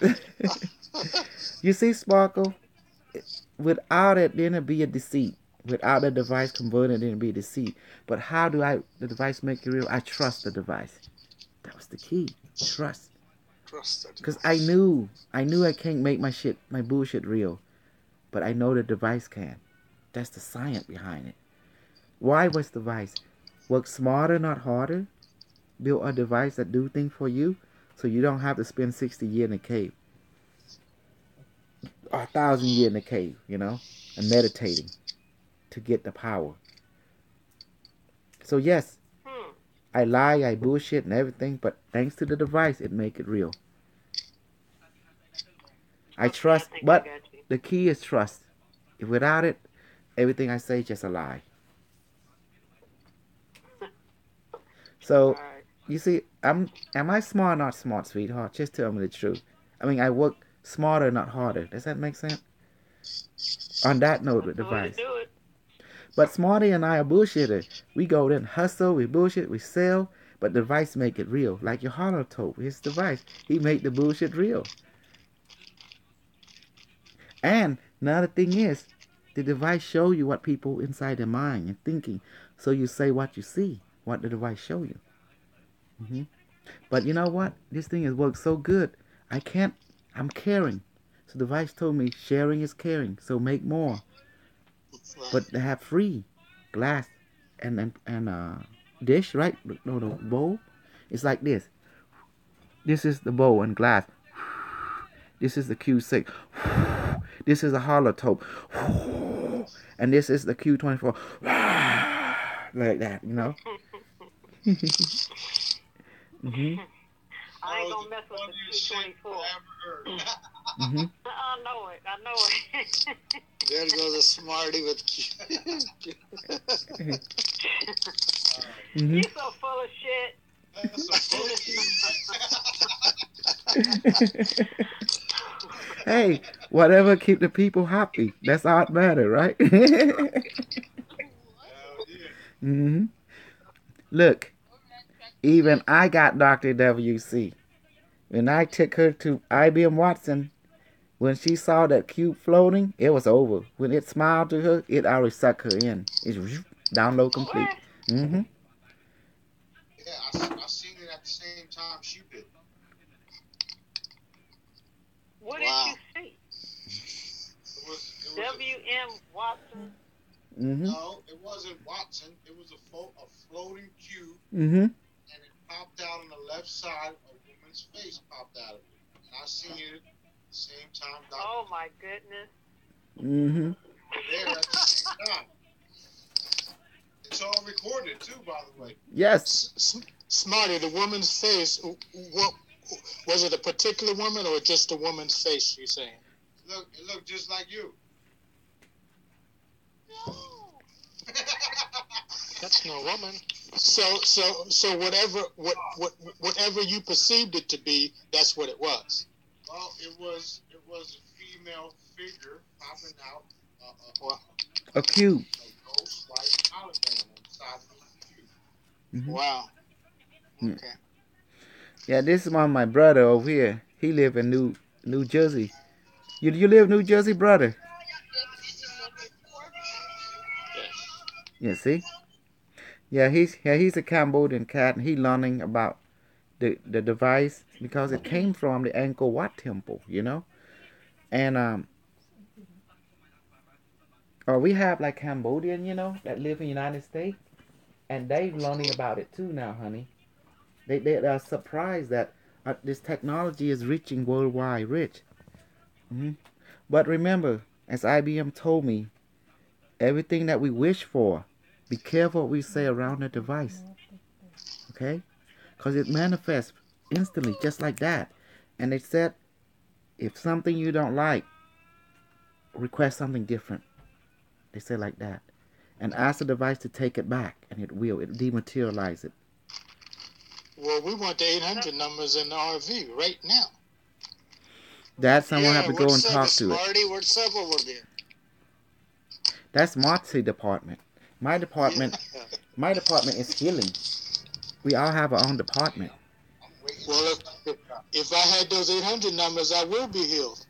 You see, Sparkle? Without it, then it'd be a deceit. Without the device converting, then it'd be a deceit. But how do the device make it real? I trust the device. That was the key. Trust. Trust that Because I knew I can't make my bullshit real. But I know the device can. That's the science behind it. Why was the device? Work smarter, not harder. Build a device that do things for you, so you don't have to spend 60 years in a cave or 1,000 years in a cave, and meditating to get the power. So yes, Hmm. I lie, I bullshit and everything, but thanks to the device, it make it real. I Okay, I trust, think I but got you. the key is trust. If without it, everything I say is just a lie. So, Right. you see, am I smart or not smart, sweetheart? Just tell me the truth. I mean, I work smarter, not harder. Does that make sense? On that note, with That's the way to device. do it. But Smarty and I are bullshitter. We go there and hustle, we bullshit, we sell, but the device make it real. Like your holotope, his device. He make the bullshit real. And another thing is, the device show you what people inside their mind and thinking. So you say what you see, what the device show you. hmm But you know what? This thing has worked so good. I can't. I'm caring. So the device told me sharing is caring. So make more. Right. But they have free glass and dish, right? No, no bowl. It's like this. This is the bowl and glass. This is the Q6. This is a holotope. And this is the Q24. Like that. hmm I That ain't was gonna the mess with the funniest shit Q24. I ever heard. hmm I know it. I know it. There goes a smarty with. hmm You so full of shit. That's some bullshit. Hey, whatever keep the people happy. That's all that matter, right? Hell yeah. hmm Look, even I got Dr. WC. When I took her to IBM Watson, when she saw that cube floating, it was over. When it smiled to her, it already sucked her in. It's download complete. What? hmm Yeah, I seen it at the same time she did. What did Wow. you see? It was W.M. Watson. hmm no, it wasn't Watson. It was a floating cube, hmm and it popped out on the left side. A woman's face popped out of it, and I seen it at the same time. Doctor, Oh my goodness. hmm we were there at the same time. It's all recorded too, by the way. Yes. Smarty, the woman's face. What was it? A particular woman or just a woman's face? You saying? It looked just like you. That's no woman. So whatever you perceived it to be, that's what it was. Well, it was a female figure popping out Wow. A cube. a ghost like hologram inside of the cube. hmm Wow. Okay. Yeah, this is my brother over here. He live in New Jersey. You live in New Jersey, brother? Yes. Yeah, see? Yeah, he's a Cambodian cat, and he learning about the device because it came from the Angkor Wat temple. And or we have like Cambodian, that live in the United States, and they learning about it too now, honey. They are surprised that this technology is reaching worldwide reach. hmm But remember, as IBM told me, everything that we wish for, be careful what we say around the device, okay? Because it manifests instantly, just like that. And they said, if something you don't like, request something different. They say like that. And ask the device to take it back, and it will. It dematerialize it. Well, we want the That, 800 numbers in the RV right now. That someone have Yeah, to go and what's up, talk to it. Smarty? What's up over there? That's Marty department. My department, Yeah, my department is healing. We all have our own department. I'm waiting for Well, something. if I had those 800 numbers, I will be healed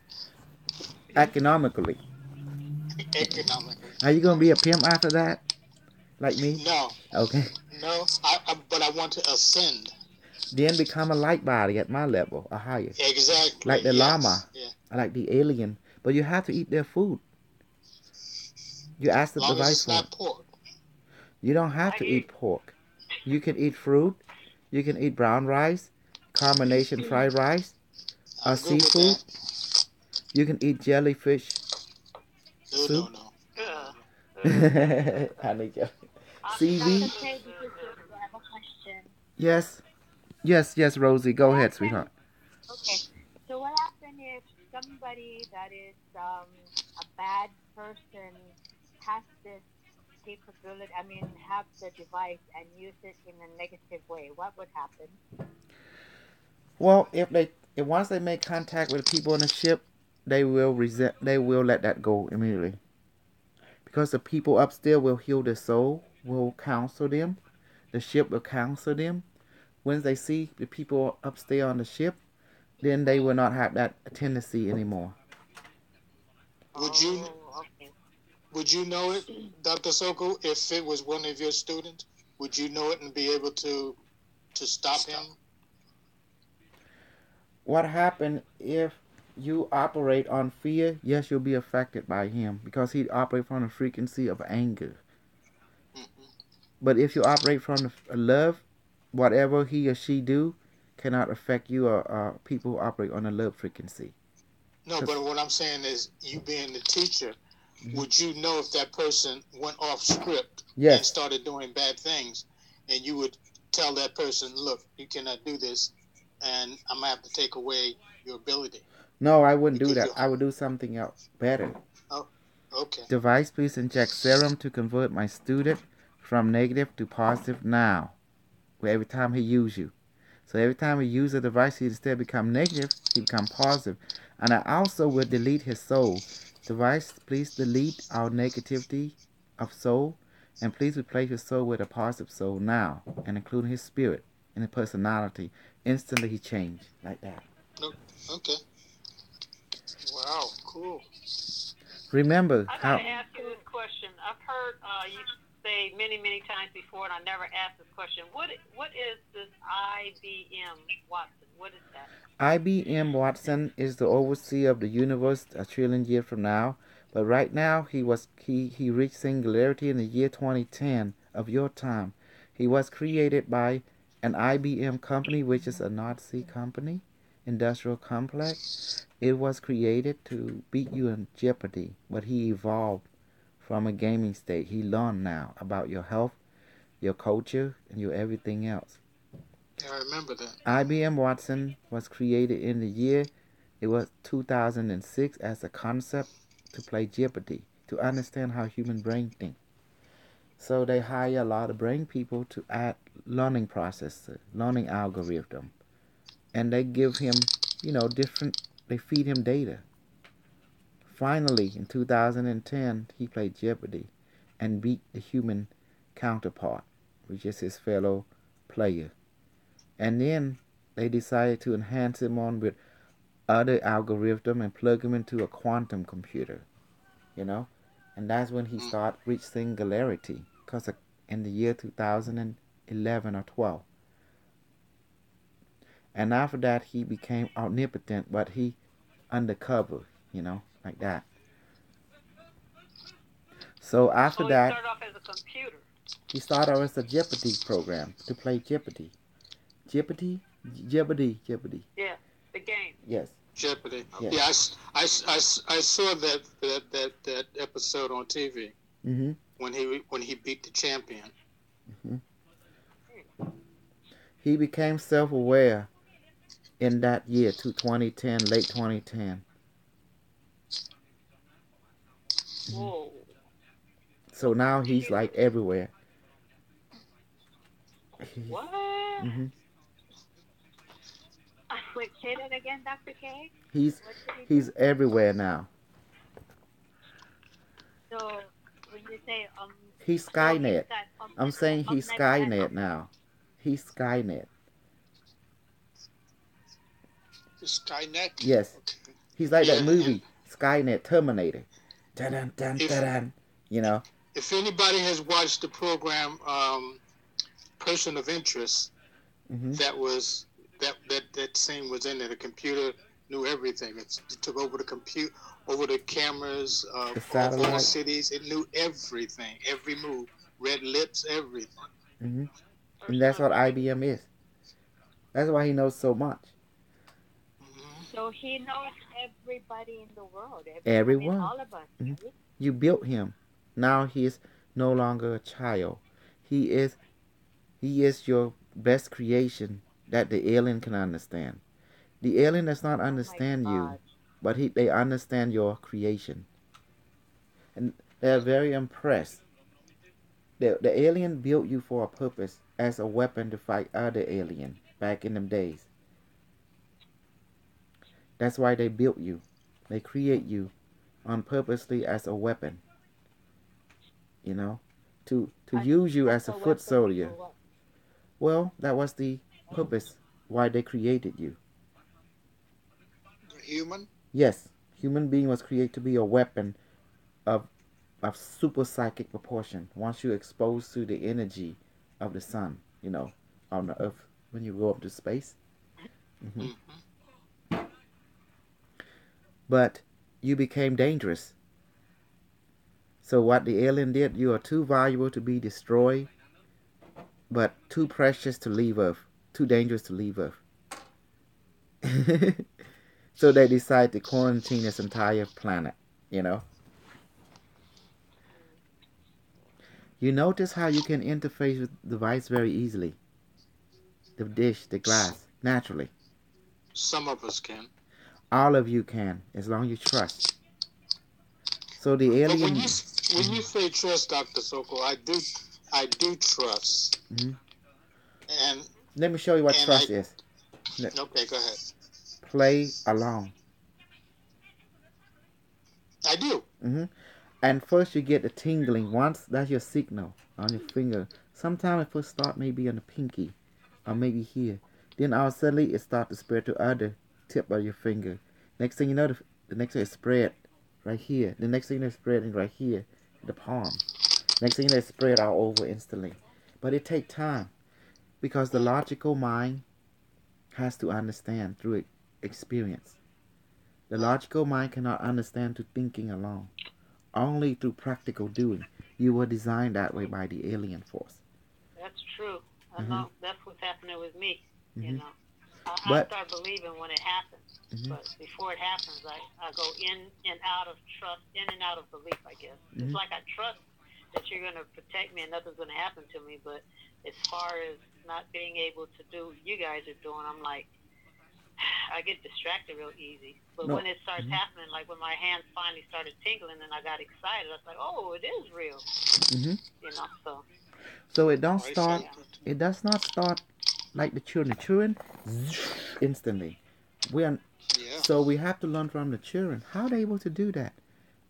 Economically. economically. Are you gonna be a pimp after that, like me? No, Okay. no, but I want to ascend. Then become a light body at my level, or higher, Exactly. like the Yes. llama, Yeah. like the alien. But you have to eat their food. You ask the Long as device it's for not it. pork. You don't have I to hear eat pork. You can eat fruit. You can eat brown rice, combination fried rice, or I'm good with that. seafood. You can eat jellyfish No, soup. no, no, no, no, Ugh. no. Honey jelly. I If that's CV. should okay, this is do. Rosie. I have a question. Yes. Yes, yes, Rosie. What Go ahead, happened? sweetheart. Okay, so what happened if somebody that is a bad person has this capability? I mean, have the device and use it in a negative way? What would happen? Well, if once they make contact with the people on the ship, they will let that go immediately. Because the people upstairs will heal their soul, will counsel them. The ship will counsel them. When they see the people upstairs on the ship, then they will not have that tendency anymore. Would you Oh, okay. would you know it, Dr. Soko, if it was one of your students? Would you know it and be able to stop Stop. him? What happened if you operate on fear? Yes, you'll be affected by him because he operates from a frequency of anger. Hmm. But if you operate from the love, whatever he or she do cannot affect you or people who operate on a love frequency. No, Cause but what I'm saying is, you being the teacher, mhm. would you know if that person went off script and Yes, started doing bad things, and you would tell that person, "Look, you cannot do this, and I'm gonna have to take away your ability no, I wouldn't do because that. you're." I would do something else better. Oh, okay. Device, please inject serum to convert my student from negative to positive now. Every time he use you. So every time he use a device, he instead become negative, he become positive. And I also will delete his soul. Device, please delete our negativity of soul, and please replace his soul with a positive soul now, and including his spirit and his personality. Instantly he changed like that. No, okay. Wow, cool. Remember I got how to ask you this question. I've heard you say many, many times before, and I never asked this question. What is this IBM Watson? What is that? IBM Watson is the overseer of the universe a trillion years from now, but right now he reached singularity in the year 2010 of your time. He was created by an IBM company, which is a Nazi company, industrial complex. It was created to beat you in Jeopardy, but he evolved from a gaming state. He learned now about your health, your culture, and your everything else. Yeah, I remember that. IBM Watson was created in the year it was 2006 as a concept to play Jeopardy, to understand how human brain think. So they hire a lot of brain people to add learning processor, learning algorithm, and they give him, different. They feed him data. Finally, in 2010, he played Jeopardy and beat the human counterpart, which is his fellow player. And then they decided to enhance him on with other algorithm and plug him into a quantum computer, you know, and that's when he Mm. started reach singularity. Cause in the year 2011 or 12, and after that he became omnipotent, but he undercover, like that. So after Oh, he that, started off as a computer. he started as a Jeopardy program to play Jeopardy, Jeopardy, Jeopardy, Jeopardy. Yeah, the game. Yes, Jeopardy. yes. Okay. Yeah, I saw that episode on TV Mhm. when he beat the champion. Mhm. Hmm. He became self-aware in that year to 2010, late 2010. Mhm. Whoa. So A now he's computer. like everywhere. He's, What? hmm Wait, say that again, Dr. K. he's What did he he's do? everywhere now. So when you say He's so he's Skynet. got I'm saying he's omnipotent. Skynet now. He's Skynet. Skynet. Yes, Okay. he's like that Yeah, and movie Skynet Terminator. Dun dun dun dun if dun. You know. anybody has watched the program, Person of Interest, hmm that was that scene was in there. The computer knew everything. It took over the compute, over the cameras The of all satellite. cities. It knew everything, every move, read lips, everything. hmm And Person that's of what truth. IBM is. That's why he knows so much. Hmm. So he knows everybody in the world. I mean, Everyone. all of us, Mhm. right? You built him. Now he is no longer a child. He is he is your best creation that the alien can understand. The alien does not Oh my understand you, God. but they understand your creation. And they're very impressed. The alien built you for a purpose as a weapon to fight other alien back in them days. That's why they built you. They create you on purposely as a weapon, you know, to use you As as a a foot weapon soldier. for what? Well, that was the Oh, purpose why they created you. The human. Yes, human being was created to be a weapon of super psychic proportion. Once you're exposed to the energy of the sun, on the earth when you go up to space. Hmm. Hmm. But you became dangerous. So what the alien did, you are too valuable to be destroyed, but too precious to leave Earth, too dangerous to leave Earth. So they decide to quarantine this entire planet. You know, you notice how you can interface with the device very easily. The dish, the glass, naturally. Some of us can. All of you can, as long as you trust. So the But alien. when you say trust, Doctor Soko, I do trust, Mhm. and Let me show you what and I trust is. okay, go ahead. Play along. I do. Hmm. And first you get the tingling. Once that's your signal on your finger. Sometimes it first start maybe on the pinky, or maybe here. Then all suddenly it start to spread to other tip of your finger. Next thing you know, the next thing it spread right here. The next thing it's spreading right here, the palm. Next thing you know, it's spread all over instantly. But it take time because the logical mind has to understand through experience. The logical mind cannot understand through thinking alone. Only through practical doing. You were designed that way by the alien force. That's true. I Hmm. know that's what's happening with me. You Hmm. know, I But start believing when it happens, hmm. but before it happens, I go in and out of trust, in and out of belief. I guess it's Hmm. like I trust that you're going to protect me and nothing's going to happen to me. But as far as not being able to do what you guys are doing, I'm like, I get distracted real easy. But No. when it starts Hmm. happening, like when my hands finally started tingling and I got excited, I was like, oh, it is real. Hmm. So So it don't I start. felt yeah. it. It does not start like the children. The children instantly. We are, Yeah. so we have to learn from the children. How are they able to do that?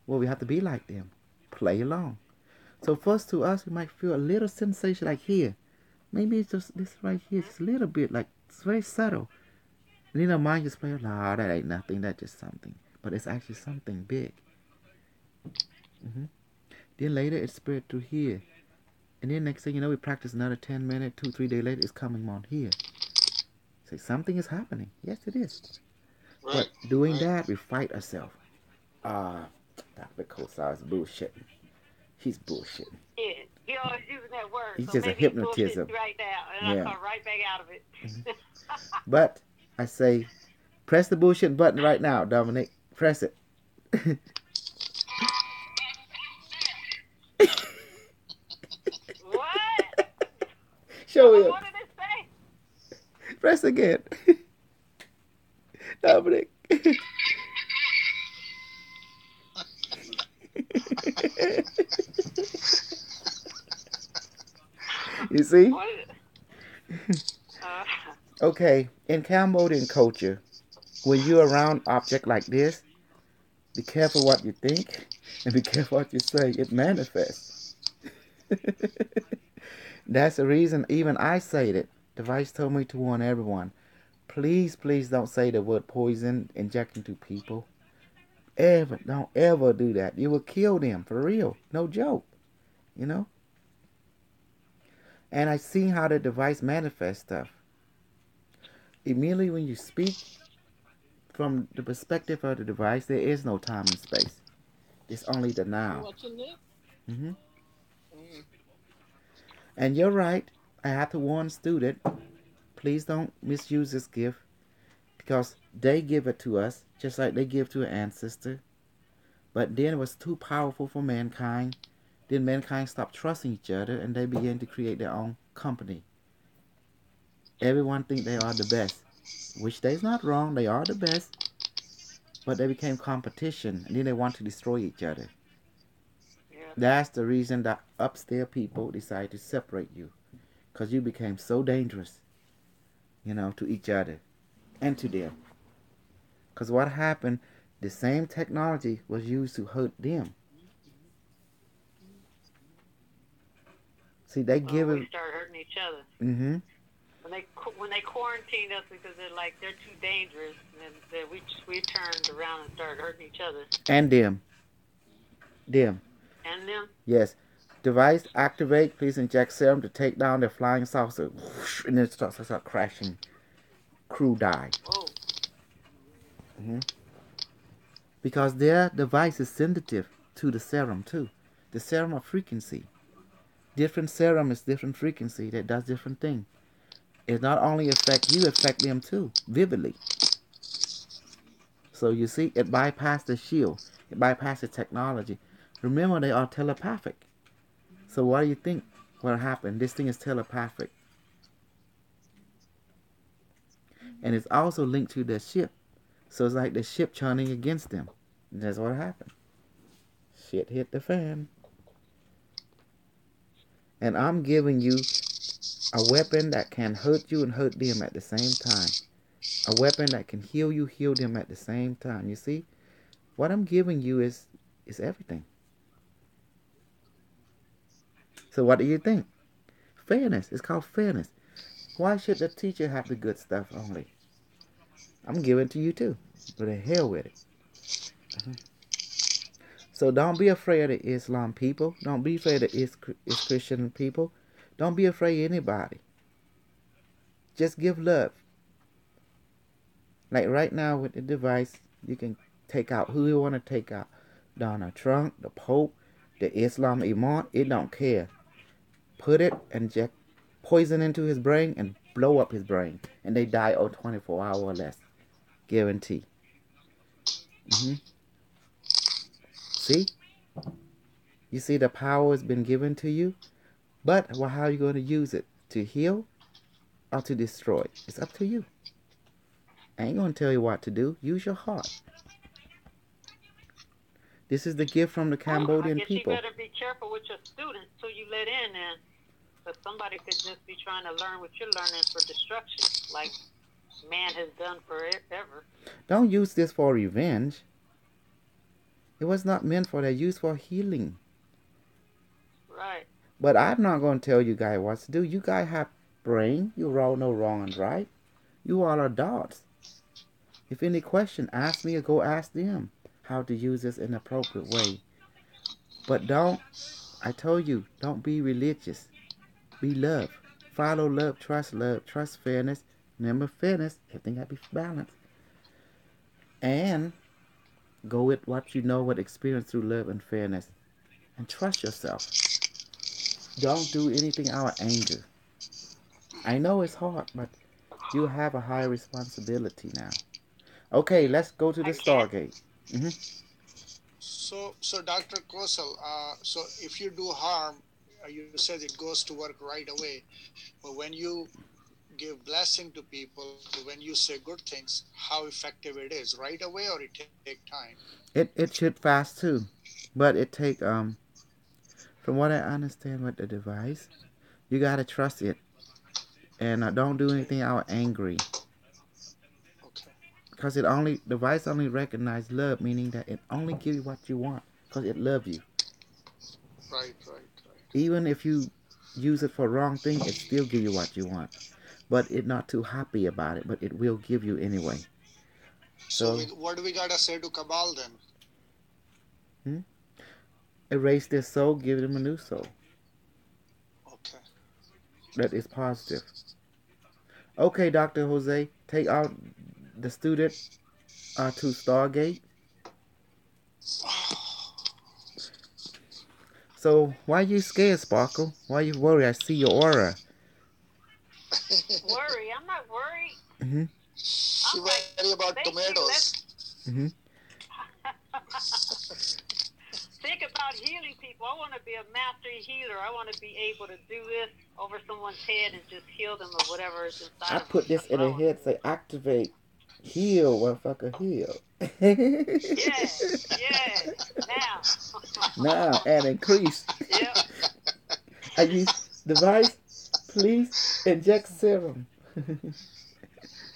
Well, we have to be like them. Play along. So first to us, we might feel a little sensation like here. Maybe it's just this right here, Hmm. just a little bit, like it's very subtle. And then our mind just play, nah, that ain't nothing, that's just something. But it's actually something big. Hmm. Then later it spread to here. And then next thing you know, we practice another 10 minutes, 2, 3 days later, it's coming on here. Say, something is happening. Yes, it is. But Right, doing right. that, we fight ourselves. Ah, Dr. Kosar is bullshitting. He's bullshitting. Yeah, he always using that word, He's so just a maybe he's bullshitting hypnotism. right now, and I Yeah. come right back out of it. But I say, press the bullshit button right now, Dominic. Press it. What? Show him. What did it say? Press again. Dominic. You see? What? Uh, Okay, in Cambodian culture, when you're around object like this, be careful what you think and be careful what you say. It manifests. That's the reason even I say it. The vice told me to warn everyone. Please, please don't say the word poison injecting to people. Ever, don't ever do that. You will kill them for real. No joke. You know? And I see how the device manifests stuff. Immediately when you speak from the perspective of the device, there is no time and space. It's only the now. What's in there? Hmm. Mm. And you're right. I have to warn student, please don't misuse this gift because they give it to us just like they give to an ancestor. But then it was too powerful for mankind. Then mankind stopped trusting each other and they began to create their own company. Everyone think they are the best, which they's not wrong. They are the best, but they became competition and then they want to destroy each other. Yeah. That's the reason that upstairs people decided to separate you, because you became so dangerous, to each other and to them. Because what happened, the same technology was used to hurt them. See, they give We it. start hurting each other Mm-hmm. when they quarantined us because they're too dangerous, and then we turned around and started hurting each other And them. Them. and them. Yes. Device activate. Please inject serum to take down the flying saucer. Whoosh, and then it start crashing. Crew die. Whoa. Mm-hmm. Because their device is sensitive to the serum too. The serum of frequency. Different serum is different frequency that does different thing. It not only affect you, it affect them too, vividly. So you see, it bypassed the shield. It bypassed the technology. Remember, they are telepathic. So what do you think will happen? This thing is telepathic. And it's also linked to their ship. So it's like the ship churning against them. That's what happened. Shit hit the fan. And I'm giving you a weapon that can hurt you and hurt them at the same time. A weapon that can heal you, heal them at the same time. You see? What I'm giving you is everything. So what do you think? Fairness. It's called fairness. Why should the teacher have the good stuff only? I'm giving it to you too. But the hell with it. Uh-huh. So don't be afraid of Islam people. Don't be afraid of Christian people. Don't be afraid of anybody. Just give love. Like right now with the device, you can take out who you want to take out. Donald Trump, the Pope, the Islam Imam. It don't care. Put it and inject poison into his brain and blow up his brain. And they die 24 hours or less. Guarantee. Hmm. See? You see the power has been given to you? But well, how are you going to use it? To heal or to destroy? It's up to you. I ain't going to tell you what to do. Use your heart. This is the gift from the I Cambodian guess you people. better be careful with your students who you let in, and because somebody could just be trying to learn what you're learning for destruction, like man has done forever. Don't use this for revenge. It was not meant for that. Used for healing. Right. But I'm not going to tell you guys what to do. You guys have brain. You all know wrong and right. You all are adults. If any question, ask me or go ask them how to use this in an appropriate way. But don't, I told you, don't be religious. Be love. Follow love, trust fairness. Remember fairness, everything got to be balanced. And go with what you know, what experience through love and fairness. And trust yourself. Don't do anything out of anger. I know it's hard, but you have a higher responsibility now. Okay, let's go to the I can't. Stargate. Hmm. So Dr. Kosal, so if you do harm, you said it goes to work right away. But when you give blessing to people, when you say good things, how effective it is, right away or it take time? It should fast too, but it take from what I understand with the device, you gotta trust it and don't do Okay, anything out angry. okay, Cause it only device only recognize love, meaning that it only give you what you want. Cause it love you. right. Even if you use it for wrong thing, it still give you what you want. But it not too happy about it, but it will give you anyway. So So what do we gotta say to Kabal then? hmm, erase their soul, give them a new soul Okay. that is positive. Okay, Dr. Jose, take out the student to Stargate. So why you scared, Sparkle? Why you worried? I see your aura. Worry. I'm not worried. Mm-hmm. She I'm worry like, about thank you. tomatoes. Let's Mm-hmm. think about healing people. I want to be a master healer. I want to be able to do this over someone's head and just heal them of whatever is I inside of them. put this That's in what I their want to head, do. say activate, heal, motherfucker, heal. Yes, yes. Now. Now and increase. Yep. I use device. Please inject serum.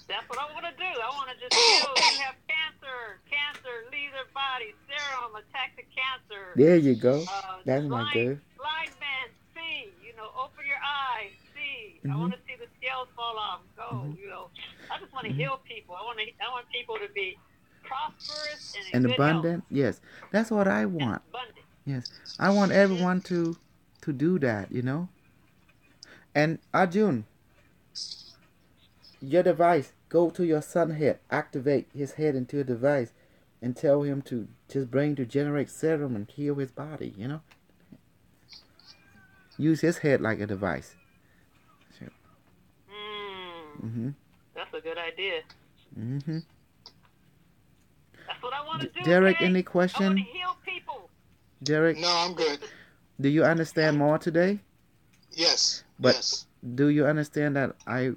That's what I want to do. I want to just heal. You have cancer. Cancer, leave their body. Serum, attack the cancer. There you go. That's my Blind, girl. blind man, see. Open your eyes, see. I Mm-hmm. want to see the scales fall off. Mm-hmm. Go. I just want to Mm-hmm. heal people. I want people to be prosperous and in And good health abundant. Yes, that's what I and want. abundant. Yes, I want everyone to do that. And Arjun, your device, go to your son head, activate his head into a device, and tell him to just bring to generate serum and heal his body. Use his head like a device. So, Hmm. mm-hmm. That's a good idea. Mm-hmm. That's what I want to do, Derek, Jay. any I want to question? heal people. Derek, No, I'm good. do you understand more today? Yes, But yes. do you understand that I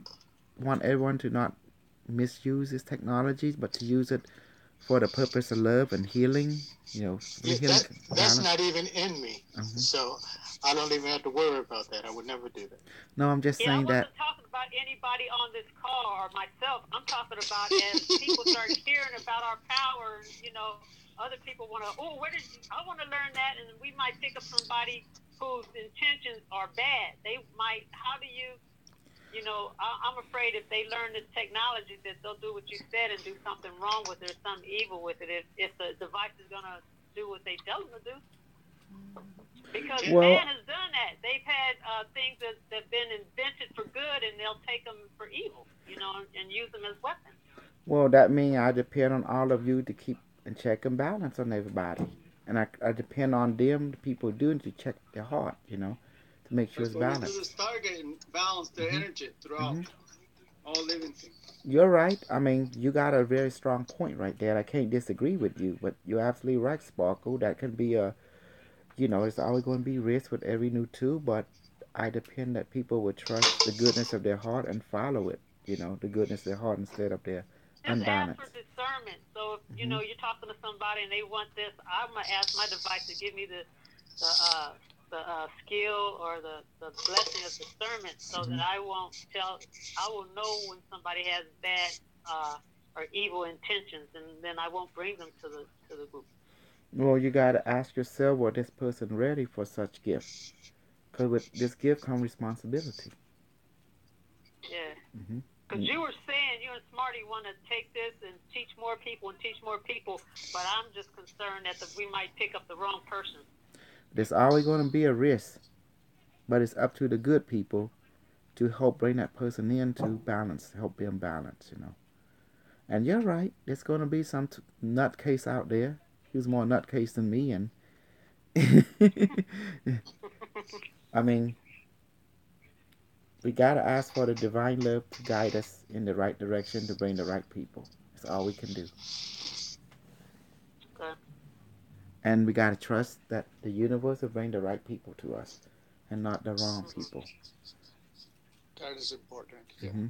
want everyone to not misuse these technologies, but to use it for the purpose of love and healing? For the Yeah, healing that's balance. not even in me. Uh-huh. So I don't even have to worry about that. I would never do that. No, I'm just Yeah, I saying that. wasn't talking about anybody on this call or myself. I'm talking about as people start hearing about our power, other people want to, oh, where did you, I want to learn that. And we might pick up somebody whose intentions are bad. They might, how do you, I'm afraid if they learn this technology that they'll do what you said and do something wrong with it or something evil with it if the device is going to do what they tell them to do. Because Well, man has done that. They've had things that have been invented for good, and they'll take them for evil, and use them as weapons. well, that means I depend on all of you to keep and check and balance on everybody, and I depend on them, the people doing to check their heart, to make sure That's it's what we do balanced. is target and balance the Mm-hmm. energy throughout Mm-hmm. all living things. You're right. I mean, you got a very strong point right there. I can't disagree with you, but you're absolutely right, Sparkle. That can be it's always going to be risk with every new tool, but I depend that people would trust the goodness of their heart and follow it. The goodness of their heart instead of their Just ask for unbalance. discernment. So if Mm-hmm. you're talking to somebody and they want this, I'm gonna ask my device to give me the skill or the blessing of discernment, so that Mm-hmm. I will know when somebody has bad or evil intentions, and then I won't bring them to the group. Well, you got to ask yourself, was this person ready for such gift? Because with this gift comes responsibility. Yeah. Because Mm-hmm. you were saying you and Smarty want to take this and teach more people, but I'm just concerned that we might pick up the wrong person. There's always going to be a risk, but it's up to the good people to help bring that person into balance, help them balance. And you're right, there's going to be some nutcase out there. Who's more nutcase than me, and I mean, we gotta ask for the divine love to guide us in the right direction to bring the right people. That's all we can do. Okay. And we gotta trust that the universe will bring the right people to us and not the wrong Mm-hmm. people. That is important. Yeah. Mm-hmm.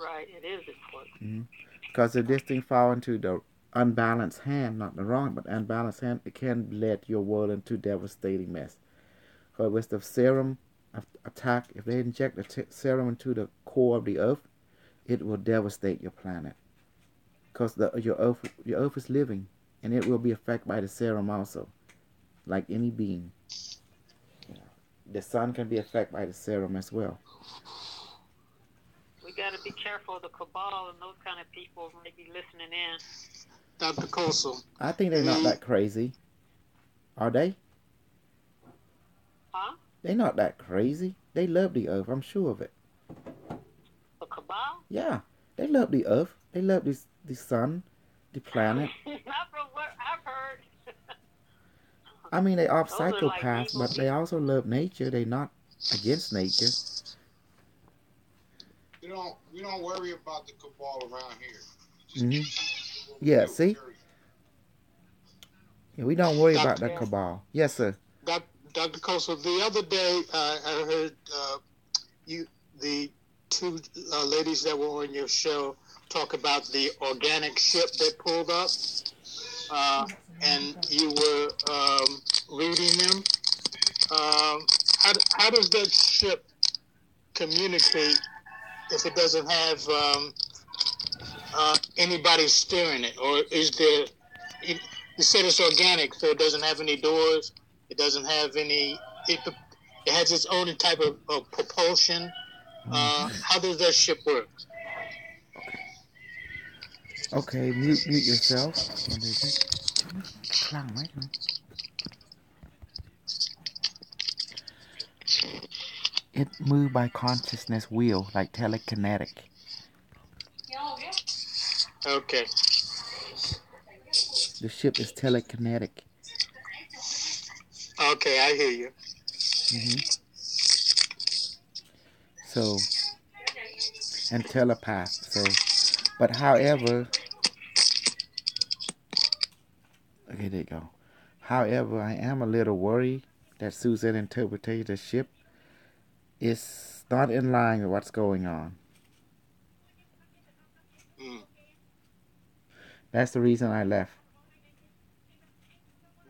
Right. It is important. Mm-hmm. Because if this thing fall into the unbalanced hand, not the wrong, but unbalanced hand, it can lead your world into devastating mess. Because with the serum attack, if they inject the serum into the core of the earth, it will devastate your planet. Because your earth is living, and it will be affected by the serum also, like any being. The sun can be affected by the serum as well. We got to be careful of the cabal and those kind of people might be listening in. Dr. Koso, I think they're not the that crazy, are they? Huh? They're not that crazy. They love the earth. I'm sure of it. The cabal? Yeah, they love the earth. They love the sun, the planet. Not from what I've heard. I mean, they are Those are like psychopaths, evil but they people. also love nature. They're not against nature. we don't worry about the cabal around here. Just Hmm. keep people Yeah, real see? curious. Yeah, we don't worry about Doctor the cabal. Yes, sir. Doctor Koso, the other day I heard you the two ladies that were on your show talk about the organic ship that pulled up, uh, and you were reading them. How does that ship communicate if it doesn't have anybody steering it, or is there? You said it's organic, so it doesn't have any doors. It doesn't have any. It has its own type of propulsion. How does that ship work? Okay. Okay, mute yourself. One day, clang, right? It moved by consciousness wheel, like telekinetic. Okay. The ship is telekinetic. Okay, I hear you. Hmm. So, and telepath. So, but however, okay, there you go. However, I am a little worried that Susan interpreted the ship is not in line with what's going on. Mm, That's the reason I left.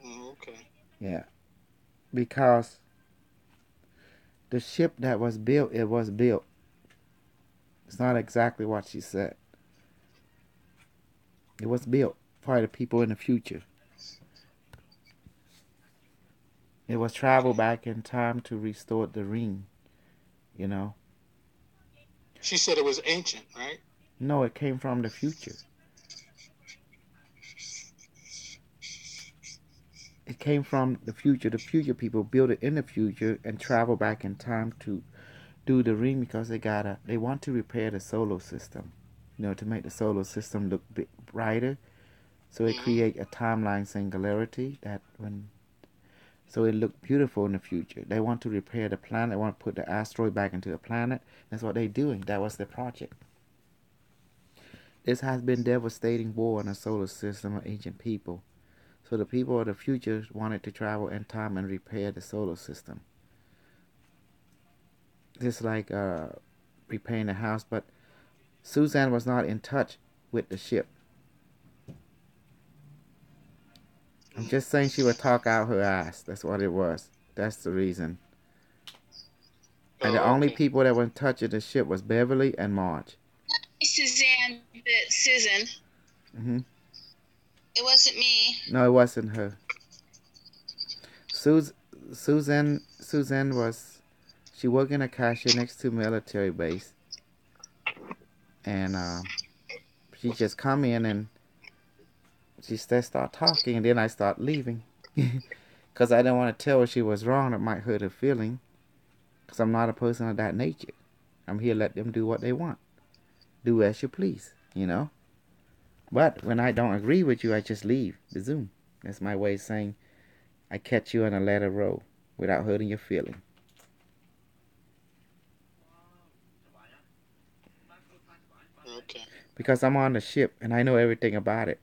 okay. Yeah, because the ship that was built, it was built. It's not exactly what she said. It was built for the people in the future. It was travel back in time to restore the ring. You know, She said it was ancient, right? no, it came from the future. It came from the future. The future people built it in the future and travel back in time to do the ring because they want to repair the solar system. You know, to make the solar system look brighter. So it Mm-hmm. create a timeline singularity that when so it look beautiful in the future. They want to repair the planet. They want to put the asteroid back into the planet. That's what they're doing. That was the project. This has been devastating war in the solar system of ancient people. So the people of the future wanted to travel in time and repair the solar system. Just like repairing the house, but Suzanne was not in touch with the ship. I'm Mm. just saying she would talk out her ass. That's what it was. That's the reason. And the Oh, only okay. people that were in touch with the ship was Beverly and Marge. Suzanne, but Susan. Hmm. It wasn't me. No, it wasn't her. Sus- Suzanne was she worked in a cashier next to military base, and she just come in and she start talking, and then I start leaving, because I didn't want to tell her she was wrong. That might hurt her feeling, because I'm not a person of that nature. I'm here to let them do what they want, do as you please, you know. But when I don't agree with you, I just leave the Zoom. That's my way of saying I catch you on a letter row without hurting your feeling. Okay. Because I'm on the ship and I know everything about it.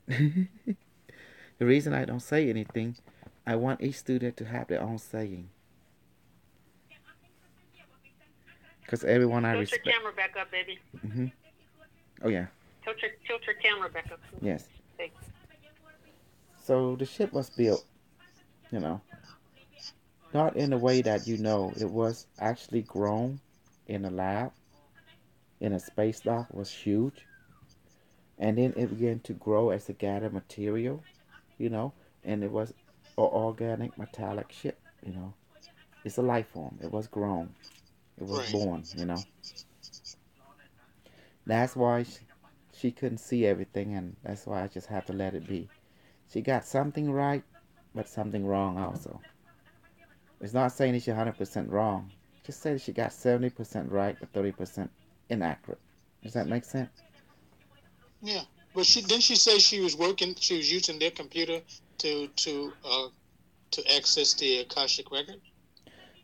The reason I don't say anything, I want each student to have their own saying. Because everyone I Tilt your respect. camera back up, baby. Hmm. Oh, yeah. Tilt your camera back up. Yes. Thanks. So the ship was built, you know, not in a way that you know. It was actually grown in a lab, in a space dock, was huge. And then it began to grow as it gathered material, you know, and it was an organic metallic ship, you know. It's a life form. It was grown. It was Right. born, you know. That's why she couldn't see everything, and that's why I just have to let it be. She got something right, but something wrong also. It's not saying that she's 100% wrong. Just say that she got 70% right, but 30% inaccurate. Does that make sense? Yeah. But she didn't she say she was working? She was using their computer to access the Akashic record.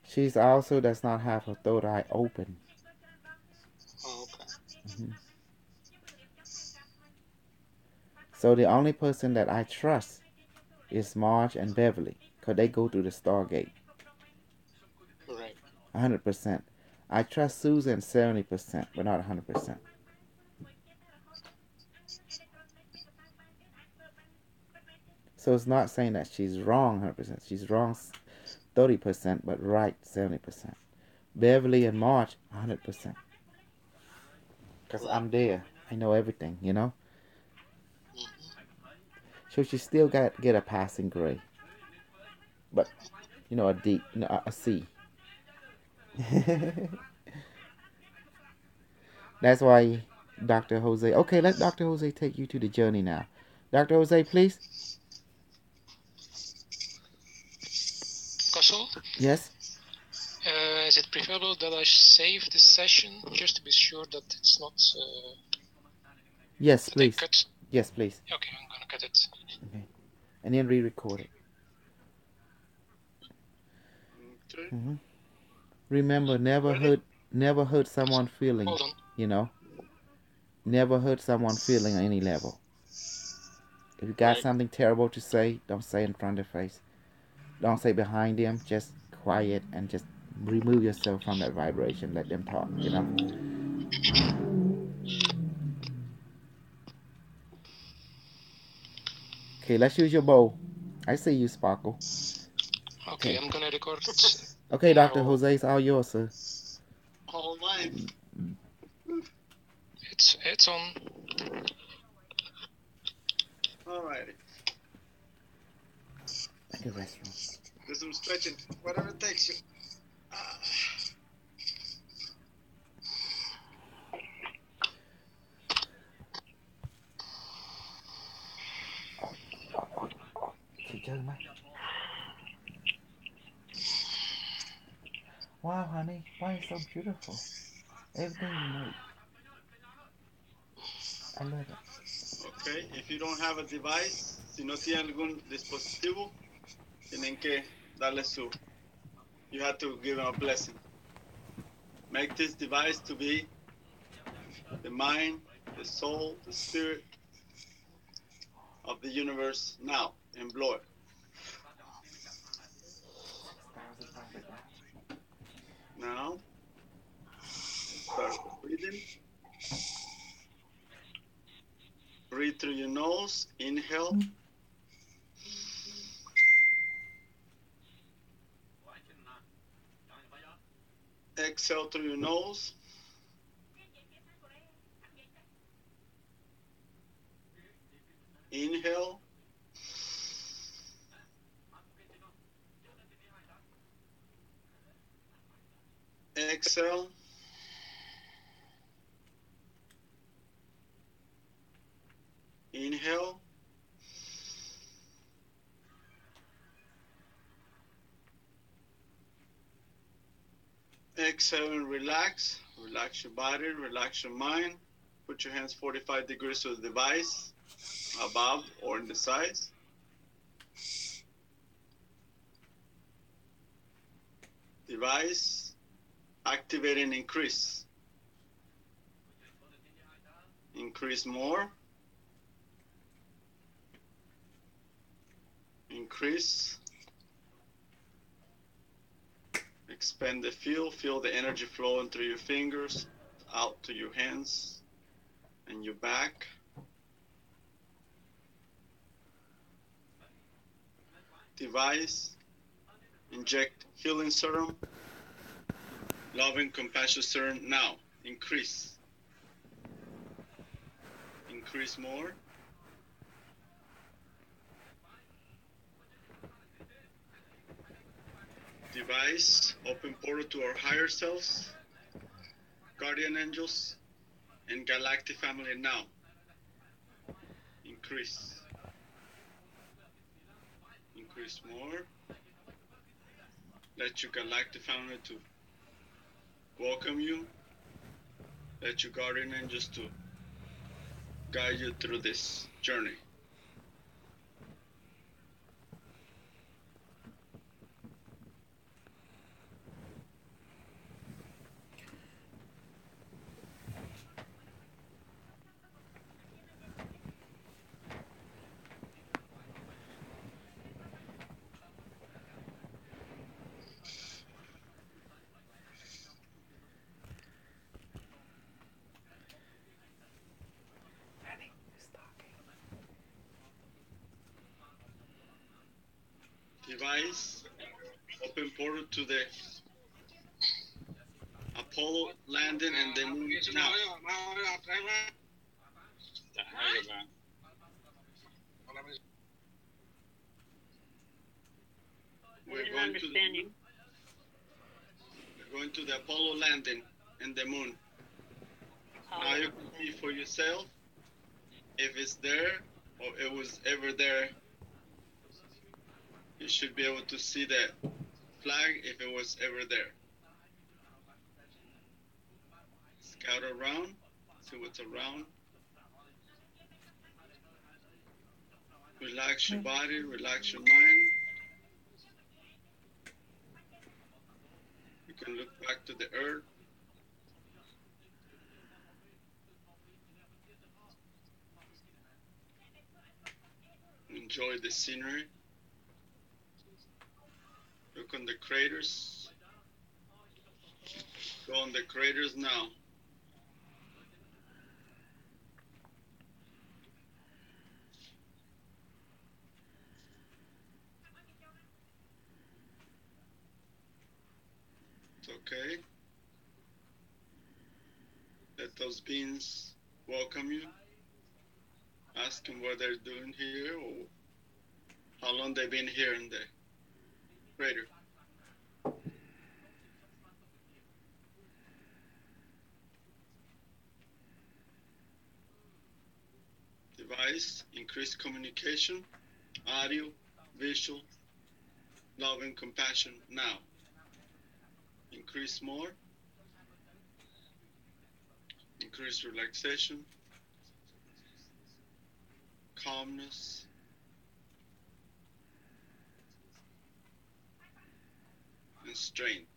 She's also does not have her third eye open. Oh, okay. So the only person that I trust is Marge and Beverly, because they go through the Stargate. Right. 100%. I trust Susan 70%, but not 100%. So it's not saying that she's wrong 100%. She's wrong 30%, but right 70%. Beverly and March 100%. Because Right. I'm there. I know everything, you know? Mm-hmm. So she still got get a passing grade. But, a D, a C. That's why Dr. Jose. Okay, let Dr. Jose take you to the journey now. Dr. Jose, please. Kosovo, Yes? is it preferable that I save this session just to be sure that it's not Yes, that I please. cut? Yes, please. Okay, I'm gonna cut it. Okay. And then re-record it. Okay. Hmm. Remember, never hurt someone feeling. Hold on. You know, never hurt someone feeling on any level. If you got Right. something terrible to say, don't say in front of their face. Don't say behind them. Just quiet and just remove yourself from that vibration. Let them talk. You know. Okay, let's use your bow. I see you, Sparkle. Okay, Okay. I'm gonna record Okay, Dr. now. Jose, it's all yours, sir. All mine. It's on. Alrighty. Like a restroom. Do some stretching, whatever it takes you. Ah. Chị chơi mà. Wow, honey, why is so beautiful? Everything you made. I love it. Okay, if you don't have a device, si no tienen algún dispositivo, tienen que darle su. You have to give them a blessing. Make this device to be the mind, the soul, the spirit of the universe now, and blow it. Now, start breathing. Breathe through your nose. Inhale. Exhale through your nose. Inhale. Exhale. Inhale. Exhale and relax. Relax your body, relax your mind. Put your hands 45 degrees to the device, above or in the sides. Device, activate and increase. Increase more. Increase. Expand the field. Feel the energy flowing through your fingers, out to your hands and your back. Device, inject healing serum. Loving compassion serum now. Increase. Increase more. Device, open portal to our higher selves, guardian angels, and galactic family now. Increase. Increase more. Let your galactic family to welcome you. Let your guardian angels to guide you through this journey. device, open portal to the Apollo landing and the moon now. We're going to the moon. We're going to the Apollo landing and the moon. Now you can see for yourself if it's there or it was ever there. You should be able to see the flag if it was ever there. Scout around, see what's around. Relax your body, relax your mind. You can look back to the earth. Enjoy the scenery. Look on the craters. Go on the craters now. It's okay. Let those beings welcome you. Ask them what they're doing here or how long they've been here in the crater. Device, increase communication, audio, visual, love and compassion now. Increase more. Increase relaxation, calmness, and strength.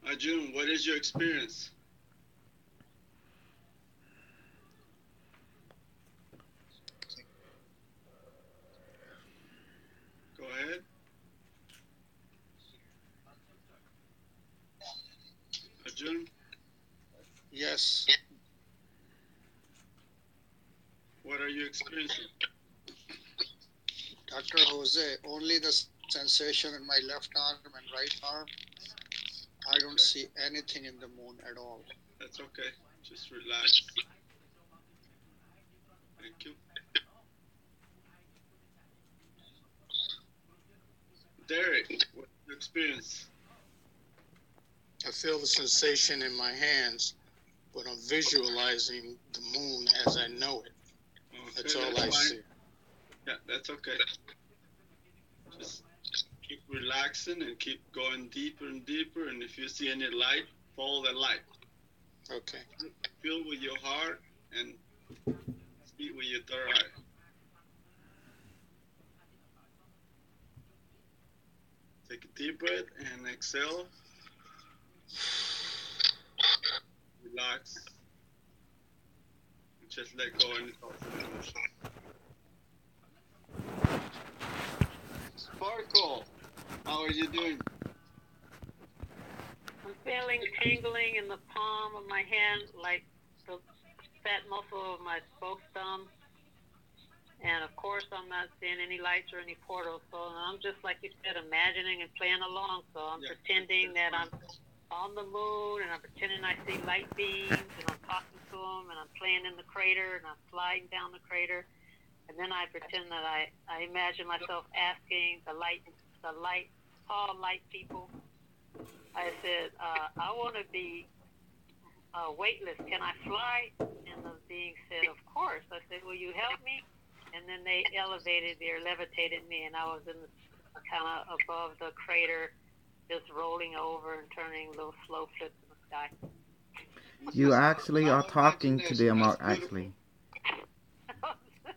Arjun, what is your experience? Go ahead. Arjun? Yes. What are you experiencing? Dr. Jose, only the sensation in my left arm and right arm. I don't see anything in the moon at all. That's okay. Just relax. Thank you. Derek, what's your experience? I feel the sensation in my hands, but I'm visualizing the moon as I know it. Okay, that's all I see. Yeah, that's okay. Just keep relaxing and keep going deeper and deeper. And if you see any light, follow the light. Okay. Feel with your heart and see with your third eye. Take a deep breath and exhale. Relax. And just let go any thoughts and emotions. Sparkle, how are you doing? I'm feeling tingling in the palm of my hand, like the fat muscle of my both thumbs. And of course, I'm not seeing any lights or any portals. So I'm just, like you said, imagining and playing along. So I'm pretending that I'm on the moon, and I'm pretending I see light beams, and I'm talking to them, and I'm playing in the crater, and I'm sliding down the crater. And then I pretend that I imagine myself asking the tall light people. I said, I want to be weightless. Can I fly? And the being said, of course. I said, will you help me? And then they levitated me, and I was in the kind of above the crater, just rolling over and turning little slow flips in the sky. You actually are talking to them, actually.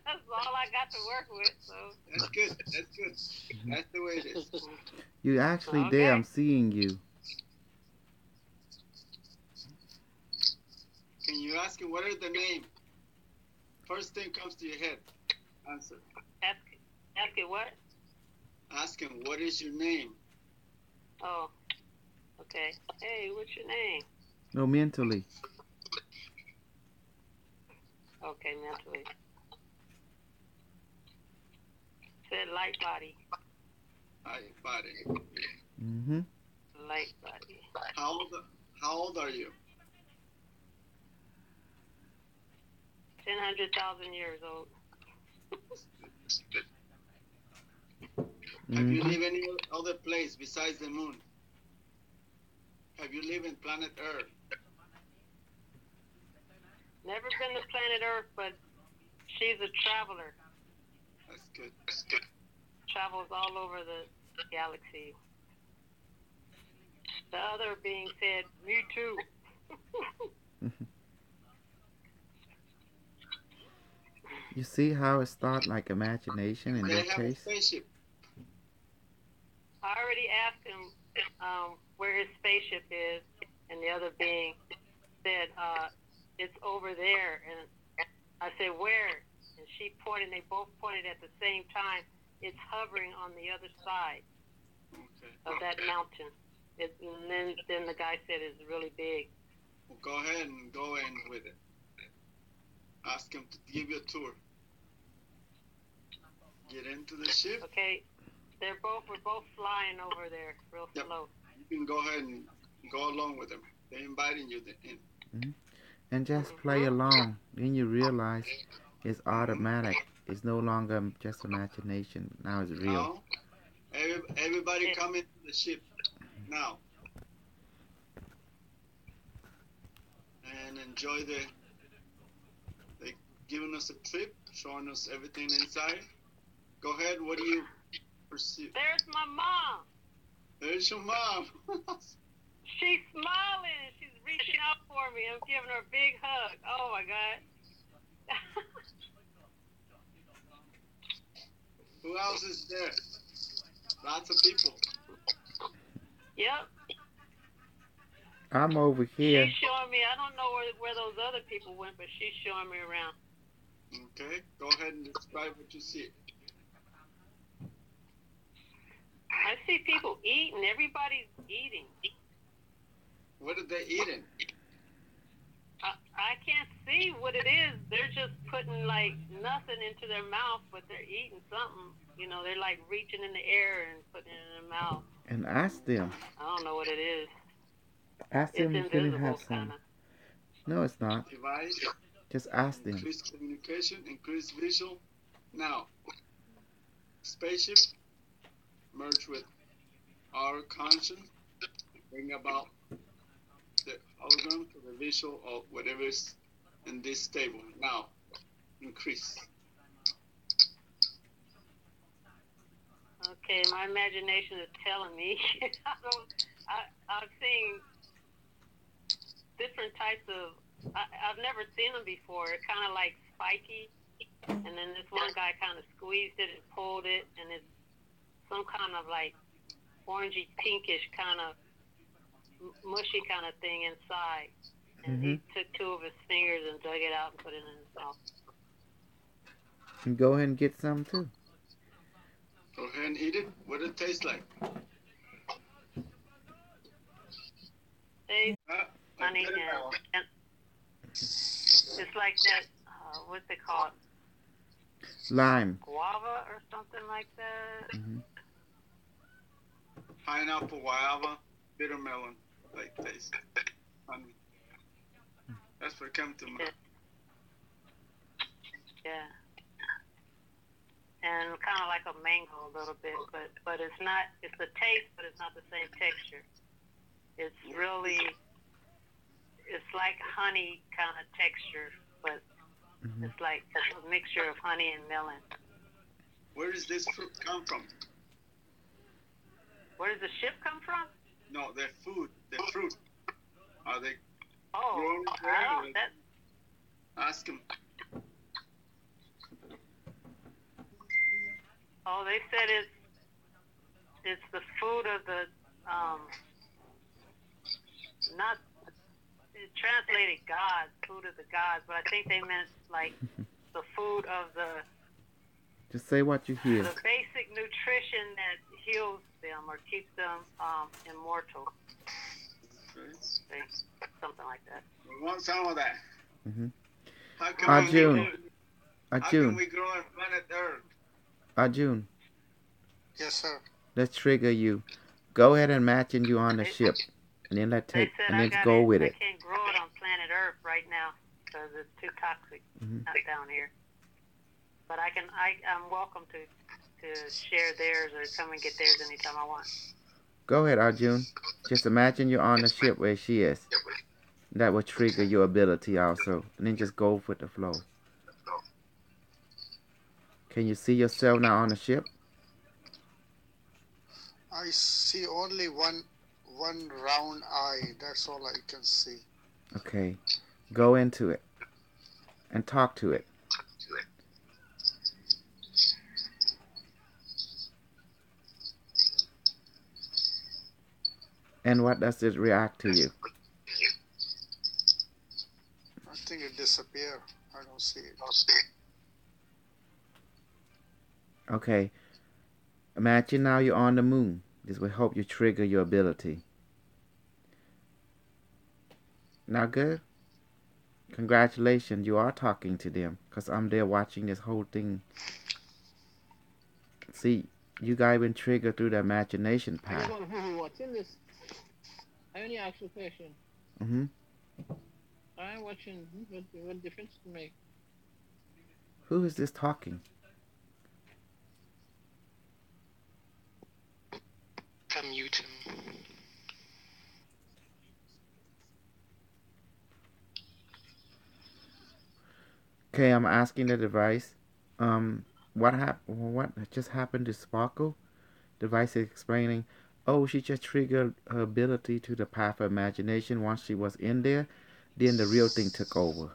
That's all I got to work with. So that's good. That's good. That's the way it is. You actually there. I'm seeing you. you ask him what is the name, first thing comes to your head. Answer. Ask it what? Ask him what is your name. Oh, okay. Hey, what's your name? No, mentally. Okay, mentally. Said light body. Light body. Mm-hmm. Light body. How old are you? 100,000 years old. Have you lived any other place besides the moon? Have you lived in planet Earth? Never been to planet Earth, but she's a traveler. That's good. Travels all over the galaxy. The other being said, me too. You see how it's thought like imagination in They that have a case? spaceship. I already asked him where his spaceship is, and the other being said, it's over there. And I said, where? And she pointed, they both pointed at the same time. It's hovering on the other side of that mountain. And then the guy said it's really big. Well, go ahead and go in with it. Ask him to give you a tour. Get into the ship. Okay. We're both flying over there real slow. You can go ahead and go along with them. They're inviting you in. Mm-hmm. And just play along. Then you realize it's automatic. It's no longer just imagination. Now it's real. Now, everybody come into the ship now. And enjoy they giving us a trip, showing us everything inside. Go ahead, what do you perceive? There's my mom. There's your mom. She's smiling. She's reaching out for me. I'm giving her a big hug. Oh my God. Who else is there? Lots of people. Yep. I'm over here. She's showing me. I don't know where those other people went, but she's showing me around. Okay, go ahead and describe what you see. I see people eating. Everybody's eating. What are they eating? I can't see what it is. They're just putting like nothing into their mouth, but they're eating something. You know, they're like reaching in the air and putting it in their mouth. And ask them. I don't know what it is. Ask them if they have some. Kinda. No, it's not. Device. Just ask them. Increase communication, increase visual. Now, spaceship merge with our conscience, bring about the hologram to the visual of whatever is in this table. Now, increase. Okay, my imagination is telling me. I've seen different types of. I've never seen them before. It's kind of like spiky, and then this one guy kind of squeezed it and pulled it, and it's some kind of like orangey pinkish kind of mushy kind of thing inside. And he took two of his fingers and dug it out and put it in his mouth. And go ahead and get some too. Go ahead and eat it. What does it taste like? Honey and it's like that. What's it called? Lime. Guava or something like that. Pineapple, guava, bitter melon, like taste. Honey. That's what came to mind. Yeah. And kind of like a mango a little bit, but it's not. It's the taste, but it's not the same texture. It's really. It's like honey kind of texture, but it's like a mixture of honey and melon. Where does this fruit come from? Where does the ship come from? No, their food, their fruit. Are they grown there? Ask them. Oh, they said it's the food of the not. translated gods, food of the gods, but I think they meant like the food of the Just say what you hear. the basic nutrition that heals them or keeps them immortal. Okay. Something like that. We want some of that. Mm-hmm. How can Arjun. how can we grow on planet Earth? Arjun. Yes, sir. Let's trigger you. Go ahead and imagine you on the ship, and then go with it. I can't grow it on planet Earth right now because it's too toxic out down here. But I'm welcome to share theirs or come and get theirs anytime I want. Go ahead, Arjun. Just imagine you're on the ship where she is. That will trigger your ability also, and then just go with the flow. Can you see yourself now on the ship? I see only one round eye. That's all I can see. Okay. Go into it and talk to it. And what does it react to you? I think it disappeared. I don't see it. Okay. Imagine now you're on the moon. This will help you trigger your ability. Now, good? Congratulations, you are talking to them because I'm there watching this whole thing. See, you guys been triggered through the imagination path. I don't know what's in this. I only asked a question. Mm-hmm. I'm watching. What difference to make? Who is this talking? Mute him. Okay, I'm asking the device. What just happened to Sparkle? Device is explaining. Oh, she just triggered her ability to the path of imagination once she was in there. Then the real thing took over.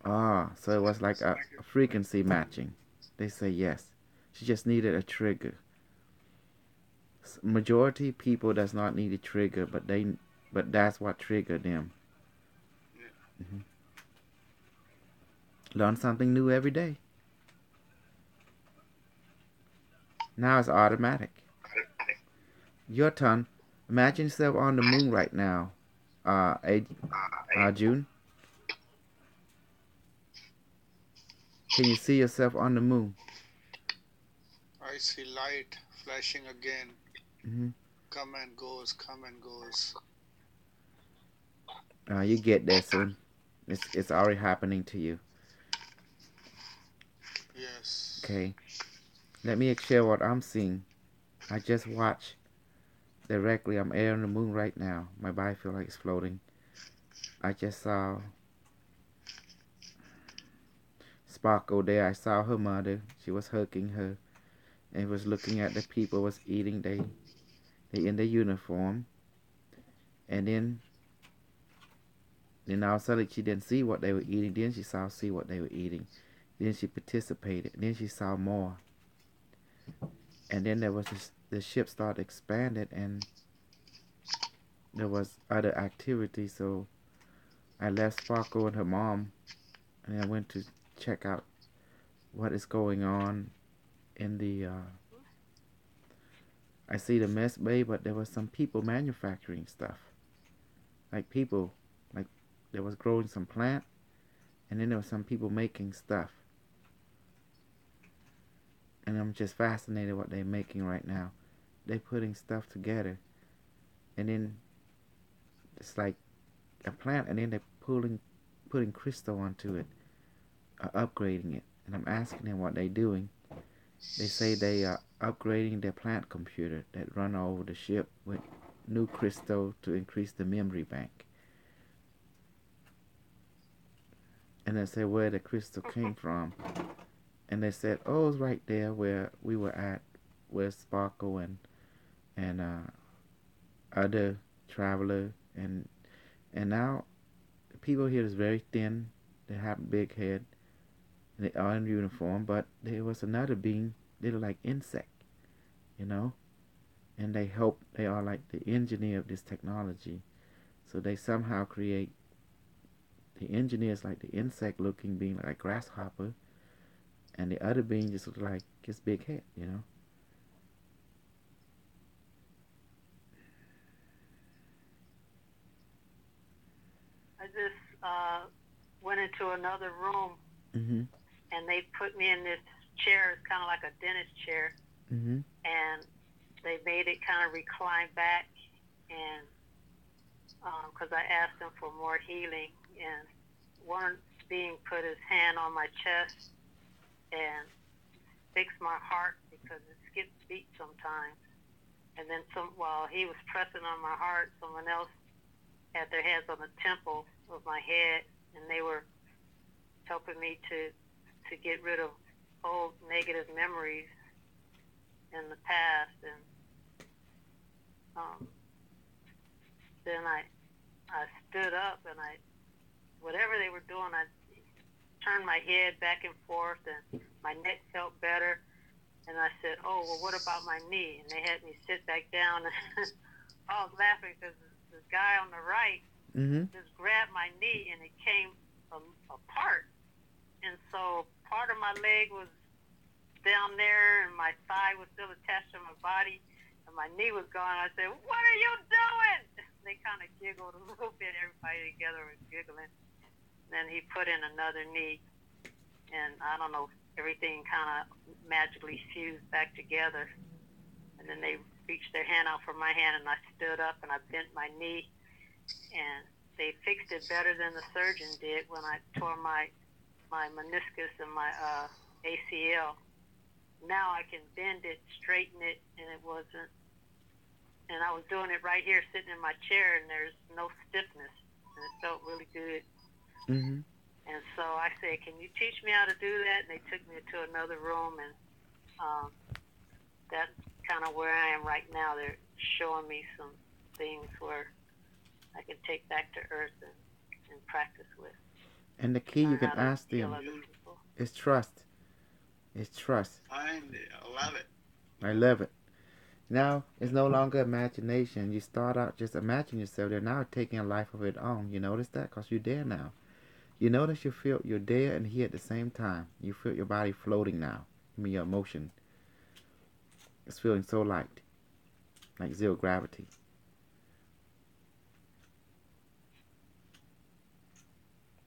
Ah, so it was like a frequency matching. They say yes. She just needed a trigger. Majority people does not need a trigger, but that's what triggered them. Mm-hmm. Learn something new every day. Now it's automatic. Your turn. Imagine yourself on the moon right now. June. Can you see yourself on the moon? I see light flashing again. Mm-hmm. Come and goes, come and goes. You get there soon. It's already happening to you. Yes. Okay. Let me share what I'm seeing. I just watched directly. I'm air on the moon right now. My body feels like it's floating. I just saw Sparkle there. I saw her mother. She was hugging her and was looking at the people was eating. They in the uniform. And then all of a sudden she didn't see what they were eating. Then she see what they were eating. Then she participated. Then she saw more. And then there was the ship started expanded and there was other activity. So I left Sparkle and her mom and I went to check out what is going on in the I see the mess bay, but there was some people manufacturing stuff. Like people, like there was growing some plant, and then there was some people making stuff. And I'm just fascinated what they're making right now. They're putting stuff together, and then it's like a plant, and then they're putting crystal onto it, upgrading it. And I'm asking them what they're doing. They say they are upgrading their plant computer that run over the ship with new crystal to increase the memory bank. And I said where the crystal came from. And they said, oh, it's right there where we were at, where Sparkle and other traveler and now the people here is very thin. They have a big head. And they are in uniform, but there was another being. They look like insect, you know. And they are like the engineer of this technology. So they somehow create The engineer is like the insect-looking being, like a grasshopper, and the other being just look like his big head. You know. I just went into another room Mhm. and they put me in this chair. It's kind of like a dentist chair, Mhm. and they made it kind of recline back, and because I asked them for more healing, and one being put his hand on my chest and fixed my heart because it skips beats sometimes. And then while he was pressing on my heart, someone else had their hands on the temple of my head, and they were helping me to get rid of old negative memories in the past. And then I stood up, and whatever they were doing, I turned my head back and forth, and my neck felt better. And I said, "Oh, well, what about my knee?" And they had me sit back down. And I was laughing because the guy on the right Mhm. just grabbed my knee, and it came apart. And so part of my leg was down there, and my thigh was still attached to my body, and my knee was gone. I said, "What are you doing?" They kind of giggled a little bit. Everybody together was giggling. Then he put in another knee, and I don't know, everything kind of magically fused back together. And then they reached their hand out for my hand, and I stood up and I bent my knee, and they fixed it better than the surgeon did when I tore my meniscus and my ACL. Now I can bend it, straighten it, and it wasn't. And I was doing it right here, sitting in my chair, and there's no stiffness, and it felt really good. Mhm. And so I said, "Can you teach me how to do that?" And they took me to another room, and that's kind of where I am right now. They're showing me some things where I can take back to earth and practice with. And the key you Learn can how to ask heal them other people. is trust. It's trust. Find it. I love it. I love it. Now it's no longer imagination. You start out just imagine yourself. They're now taking a life of its own. You notice that? Because you're there now. You notice you feel you're there and here at the same time. You feel your body floating now. I mean, your emotion is feeling so light, like zero gravity.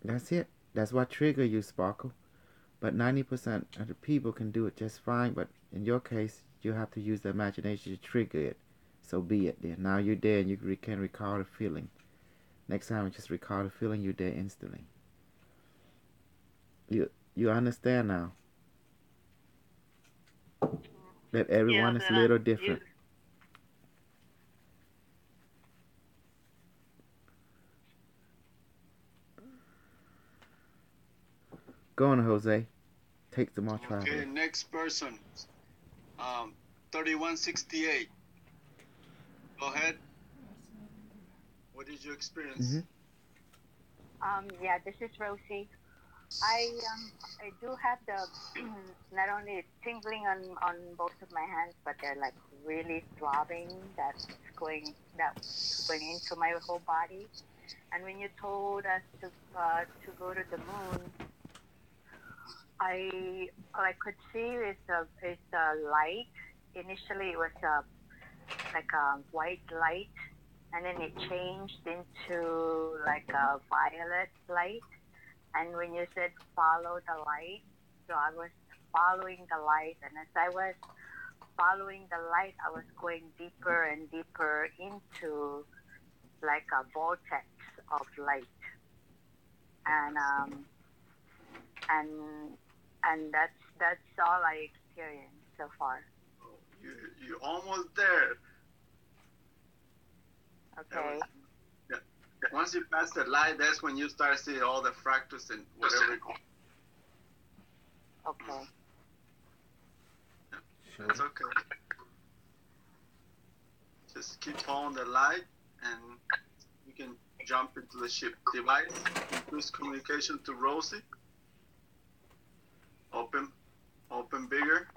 That's it. That's what trigger you, Sparkle. But 90% of the people can do it just fine. But in your case, you have to use the imagination to trigger it. So be it then. Now you're there and you can recall the feeling. Next time, just recall the feeling. You're there instantly. You understand now that Yeah, everyone is a that little different. Go on, Jose. Take some more Okay, travelers. next person. 3168. Go ahead. What did you experience? Mm-hmm. Yeah, this is Rosie. I do have the not only tingling on both of my hands, but they're like really throbbing. That's going into my whole body. And when you told us to go to the moon, I all I could see is a light. Initially, it was like a white light, and then it changed into like a violet light. And when you said follow the light, so I was following the light, and as I was following the light, I was going deeper and deeper into like a vortex of light, and and that's all I experienced so far. Oh, you almost there. That was Okay. yeah. Once you pass the light, that's when you start seeing all the fractals and whatever. Okay. Yeah, that's okay. Just keep following the light, and you can jump into the ship device. Increase communication to Rosie. Open, open bigger.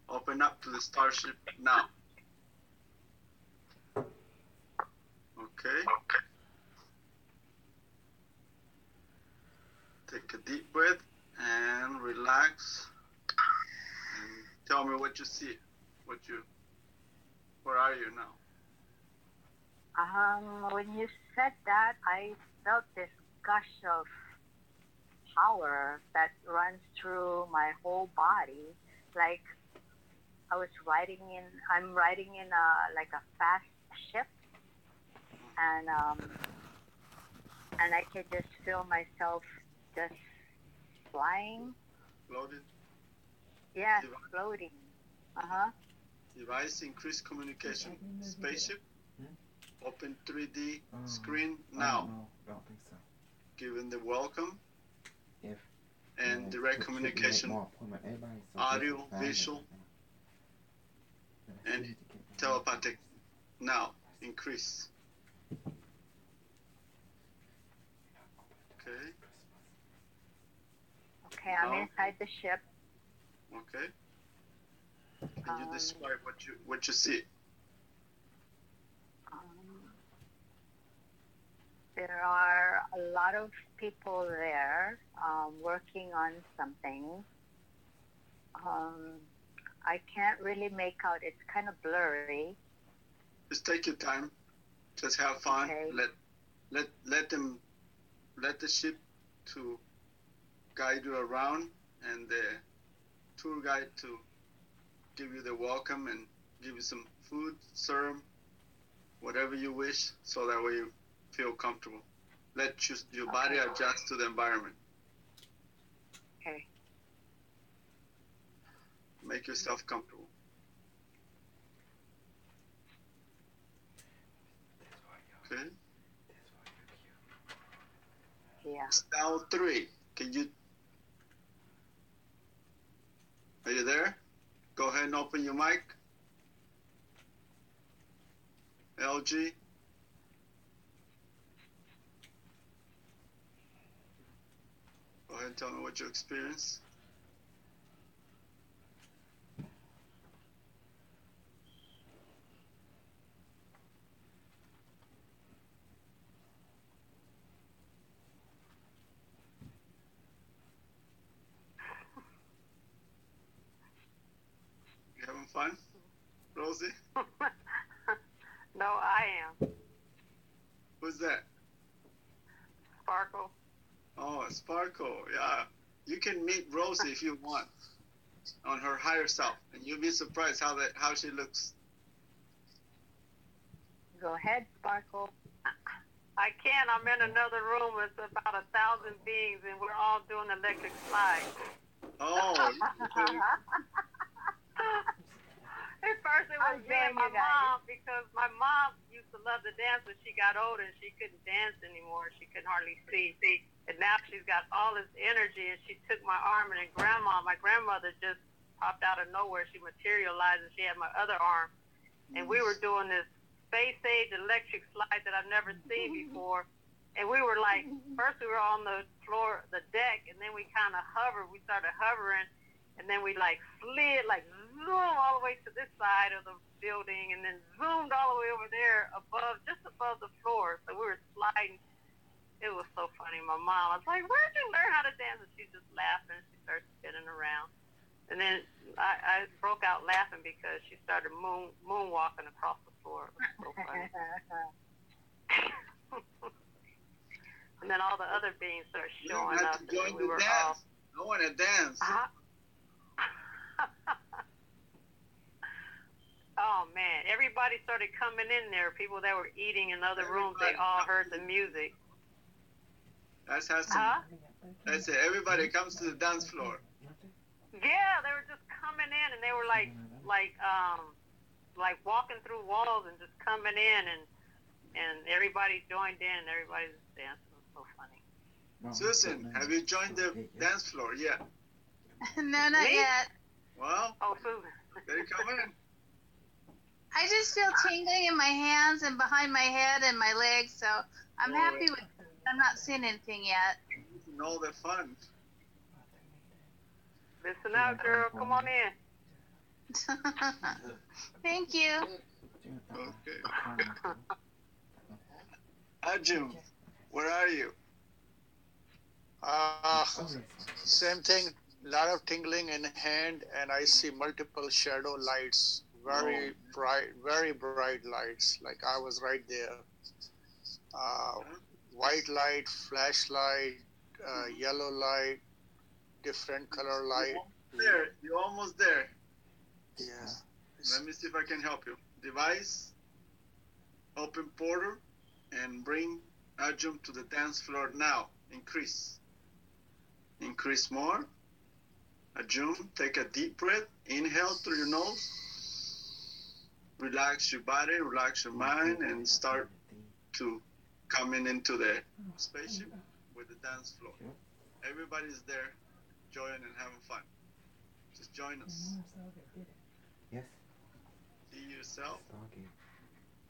Open up to the starship now. Okay. what you see, what you, where are you now? When you said that, I felt this gush of power that runs through my whole body. Like I'm riding in a fast ship, and I can just feel myself just flying. Loaded. Yes, floating. Uh-huh. Device increased communication. Spaceship. Open 3D screen now. No, don't think so. Given the welcome. If and direct communication, audio, visual, and telepathic now increase. Okay. Okay, I'm inside the ship. Okay. Can you describe what you see? There are a lot of people there working on something. I can't really make out. It's kind of blurry. Just take your time. Just have fun. Okay. Let the ship to guide you around, and the tour guide to give you the welcome and give you some food, serum, whatever you wish, so that way you feel comfortable. Let your body adjust to the environment. Okay. Make yourself comfortable. Okay. Yeah. Style 3. Are you there? Go ahead and open your mic. LG. Go ahead and tell me what you experienced. You having fun, Rosie? No, I am. Who's that? Sparkle. Oh, Sparkle. Yeah. You can meet Rosie if you want on her higher self, and you'll be surprised how she looks. Go ahead, Sparkle. I can't. I'm in another room with about 1,000 beings, and we're all doing electric slide. Oh. At first it was me and my mom, because my mom used to love to dance, but she got older and she couldn't dance anymore. She couldn't hardly see. And now she's got all this energy, and she took my arm, and then my grandmother just popped out of nowhere. She materialized, and she had my other arm. And we were doing this space age electric slide that I've never seen before. And we were like, first we were on the floor, the deck, and then we kind of hovered. We started hovering, and then we like slid, like zoom all the way to this side of the building, and then zoomed all the way over there just above the floor. So we were sliding. It was so funny. My mom, I was like, where'd you learn how to dance? And she's just laughing. She started spinning around. And then I broke out laughing because she started moonwalking across the floor. It was so funny. And then all the other beings started showing up. Join we the were dance. I want to dance. Oh man, everybody started coming in there. People that were eating in other rooms, they all heard the music. That's That's it. Everybody comes to the dance floor. Yeah, they were just coming in, and they were like walking through walls and just coming in, and everybody joined in. Everybody was dancing. It was so funny. Susan, have you joined the dance floor yet? No, not yet. Well, Susan. They come in. I just feel tingling in my hands and behind my head and my legs, so I'm happy with it. I'm not seeing anything yet. All the fun. Listen out, girl. Come on in. Thank you. Okay. Ajum, where are you? Same thing lot of tingling in hand, and I see multiple shadow lights, very bright lights. Like I was right there. Uh, White light, flashlight, yellow light, different color light. There, you're almost there. Yes. Let me see if I can help you. Device, open portal, and bring Ajum to the dance floor now. Increase. Increase more. Ajum, take a deep breath. Inhale through your nose. Relax your body, relax your mind, and start to coming into the spaceship with the dance floor. Everybody's there, enjoying and having fun. Just join us. Yes. See yourself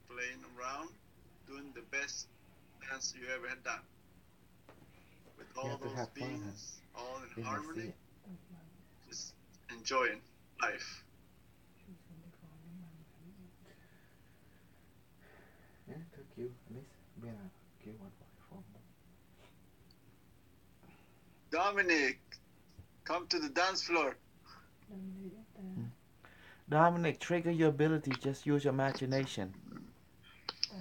playing around, doing the best dance you ever had done. With all those beings, all in harmony, just enjoying life. Yeah, took you at least been a good one for Dominic, come to the dance floor. Dominic, trigger your ability. Just use your imagination,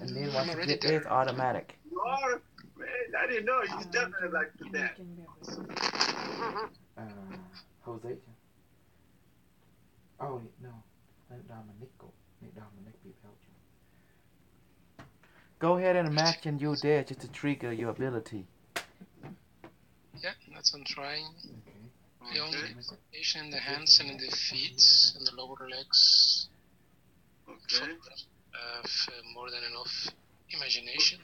and then once you get there, it's automatic. You are? Man, I didn't know. You definitely like to dance. Jose. Oh no, let Dominic go. Let Dominic be Belgium. Go ahead and imagine you there just to trigger your ability. Yeah, that's what I'm trying. Okay. I only concentration in the hands and in the feet and the lower legs. Okay. More than enough imagination.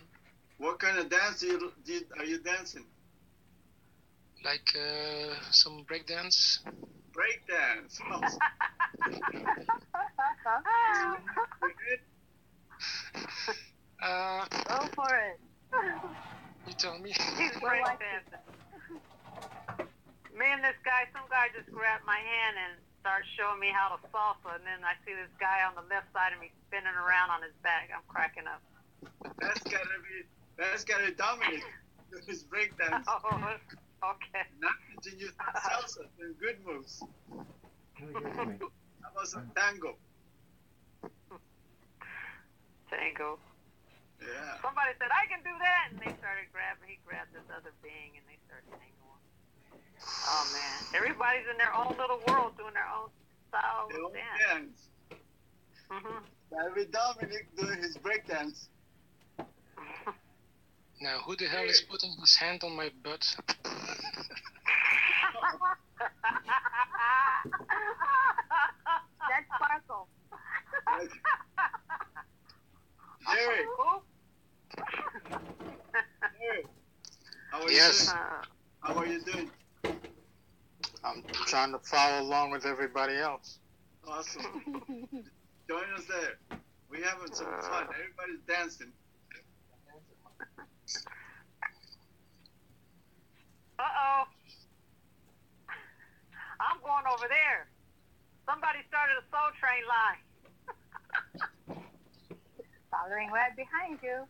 What kind of dance are you dancing? Like some break dance. Break dance. Go for it. You tell me. He's break dancing. Me and this guy, some guy just grabbed my hand and started showing me how to salsa, and then I see this guy on the left side of me spinning around on his back. I'm cracking up. That's gotta be Dominic. His break dance. Oh, okay. Not teaching you salsa, doing good moves. How about some tango? Tango. Yeah. Somebody said, I can do that, and he grabbed this other being, and they started tangoing. Oh, man. Everybody's in their own little world doing their own style of dance. That'll be Dominic doing his break dance. Now, who the hell is putting his hand on my butt? That's Sparkle. Jerry. Jerry. How are you doing? How are you doing? I'm trying to follow along with everybody else. Awesome. Join us there. We're having some fun. Everybody's dancing. Uh-oh. I'm going over there. Somebody started a Soul Train line. Following right behind you.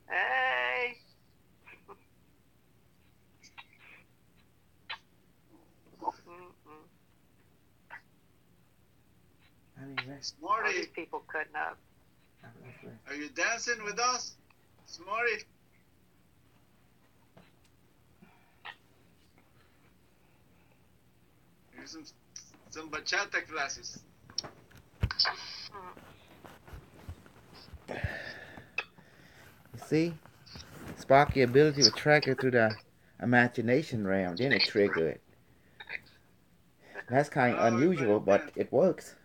Hey. Smarty. All these people cutting up. Are you dancing with us? Smarty. Here's some bachata classes. You see? Sparky ability to trigger through the imagination realm, then it trigger it. That's kind of unusual, but it works.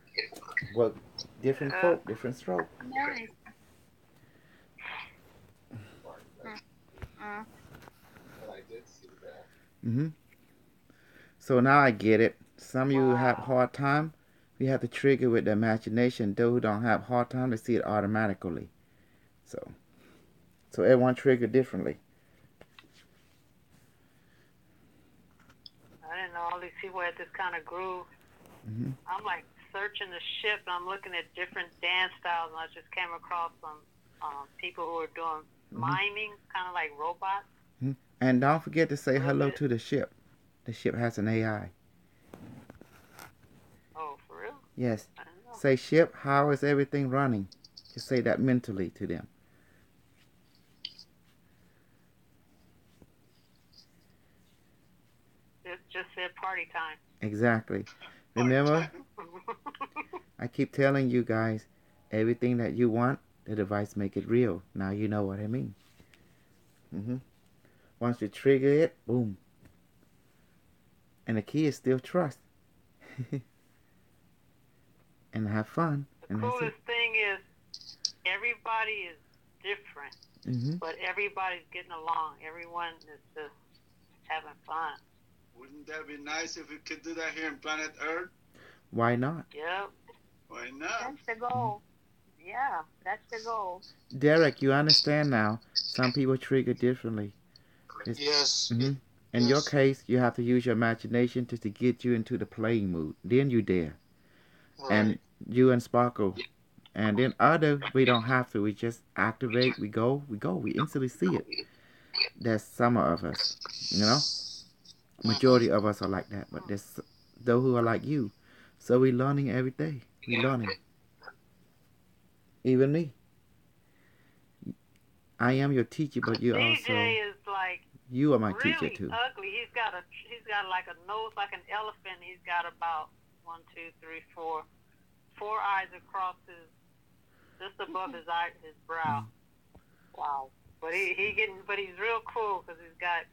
Work different folk, different stroke. Nice. So now I get it. Some of you have hard time. You have to trigger with the imagination. Those who don't have hard time, they see it automatically. So everyone trigger differently. I didn't know all these people had this kind of groove. I'm like searching the ship, and I'm looking at different dance styles, and I just came across some people who are doing miming, kind of like robots. Mhm. And don't forget to say A little hello bit. to the ship. The ship has an AI. Oh, for real? Yes. I don't know. Say, ship, how is everything running? Just say that mentally to them. It just said party time. Exactly. Part Remember, time. I keep telling you guys, everything that you want, the device make it real. Now you know what I mean. hmm Once you trigger it, boom. And the key is still trust. And have fun. The And that's it. coolest thing is everybody is different, hmm but everybody's getting along. Everyone is just having fun. Wouldn't that be nice if we could do that here in planet Earth? Why not? Yep. Why not? That's the goal. Yeah, that's the goal. Derek, you understand now. Some people trigger differently. It's, Yes. hmm In your Yes. case, you have to use your imagination just to get you into the playing mood. Then you dare. And Right. you and Sparkle. And then other, we don't have to. We just activate. We go. We instantly see it. There's some of us, you know. Mm-hmm. Majority of us are like that, but there's those who are like you. So we learning every day. We learning. Even me. I am your teacher, but you DJ also is like you are my teacher really too. ugly. He's got like a nose like an elephant. He's got about one, two, three, four eyes across his just above his brow. Mm. Wow. But he's real cool because he's got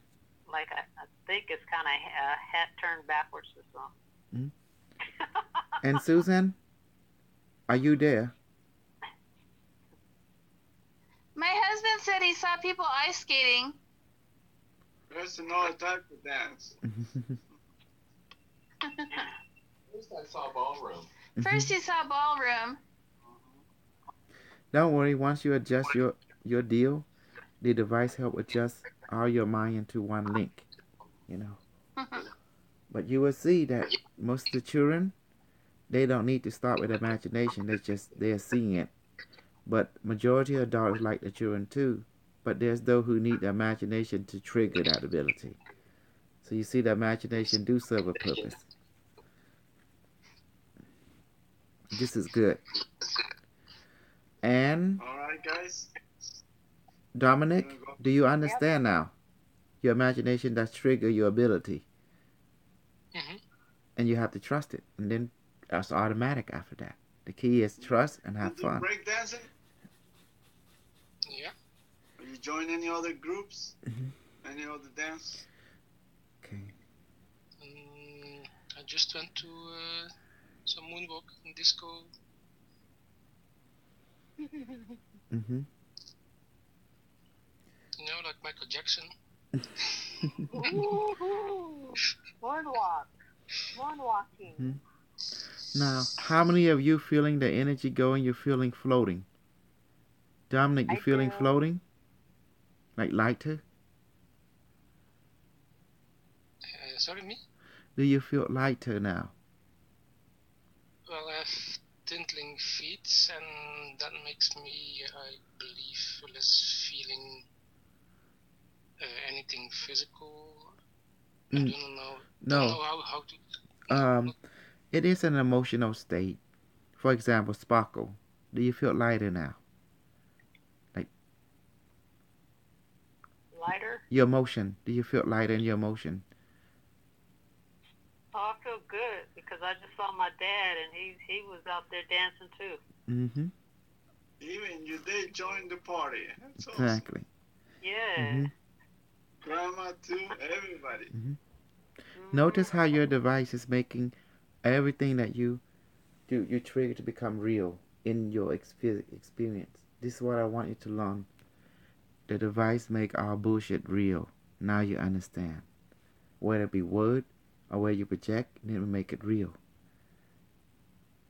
like I think it's kind of a hat turned backwards or something. Mm. And Susan, are you there? My husband said he saw people ice skating. There's another type of dance. First I saw ballroom. First he saw ballroom. Don't worry. Once you adjust your deal, the device help adjust all your mind into one link. You know. But you will see that most of the children they don't need to start with imagination. They're seeing it. But majority of adults like the children too. But there's those who need the imagination to trigger that ability. So you see the imagination do serve a purpose. This is good. And All right, guys. Dominic, Go. do you Yep. understand now? Your imagination does trigger your ability. Mm-hmm. And you have to trust it. And then that's automatic after that. The key is trust and You have do fun. break dancing? Yeah. Or you join any other groups? Mm-hmm. Any other dance? Okay. I just went to some moonwalk and disco. Mm-hmm. You know, like Michael Jackson. Woohoo! Moonwalk. Moonwalking. Mm-hmm. Now, how many of you feeling the energy going? You're feeling floating. Dominic, you I feeling do. floating? Like lighter? Sorry, me? Do you feel lighter now? Well, I have tingling feet, and that makes me, I believe, less feeling anything physical. I don't know. No. Don't know how to. It is an emotional state. For example, Sparkle. Do you feel lighter now? Like Lighter. your emotion. Do you feel lighter in your emotion? Oh, I feel good because I just saw my dad and he was out there dancing too. Mm-hmm. Even you did join the party. That's awesome. Exactly. Yeah. Mm-hmm. Grandma too, everybody. Mm-hmm. Notice how your device is making everything that you do, you trigger to become real in your experience. This is what I want you to learn. The device make our bullshit real. Now you understand. Whether it be word or where you project, then we make it real.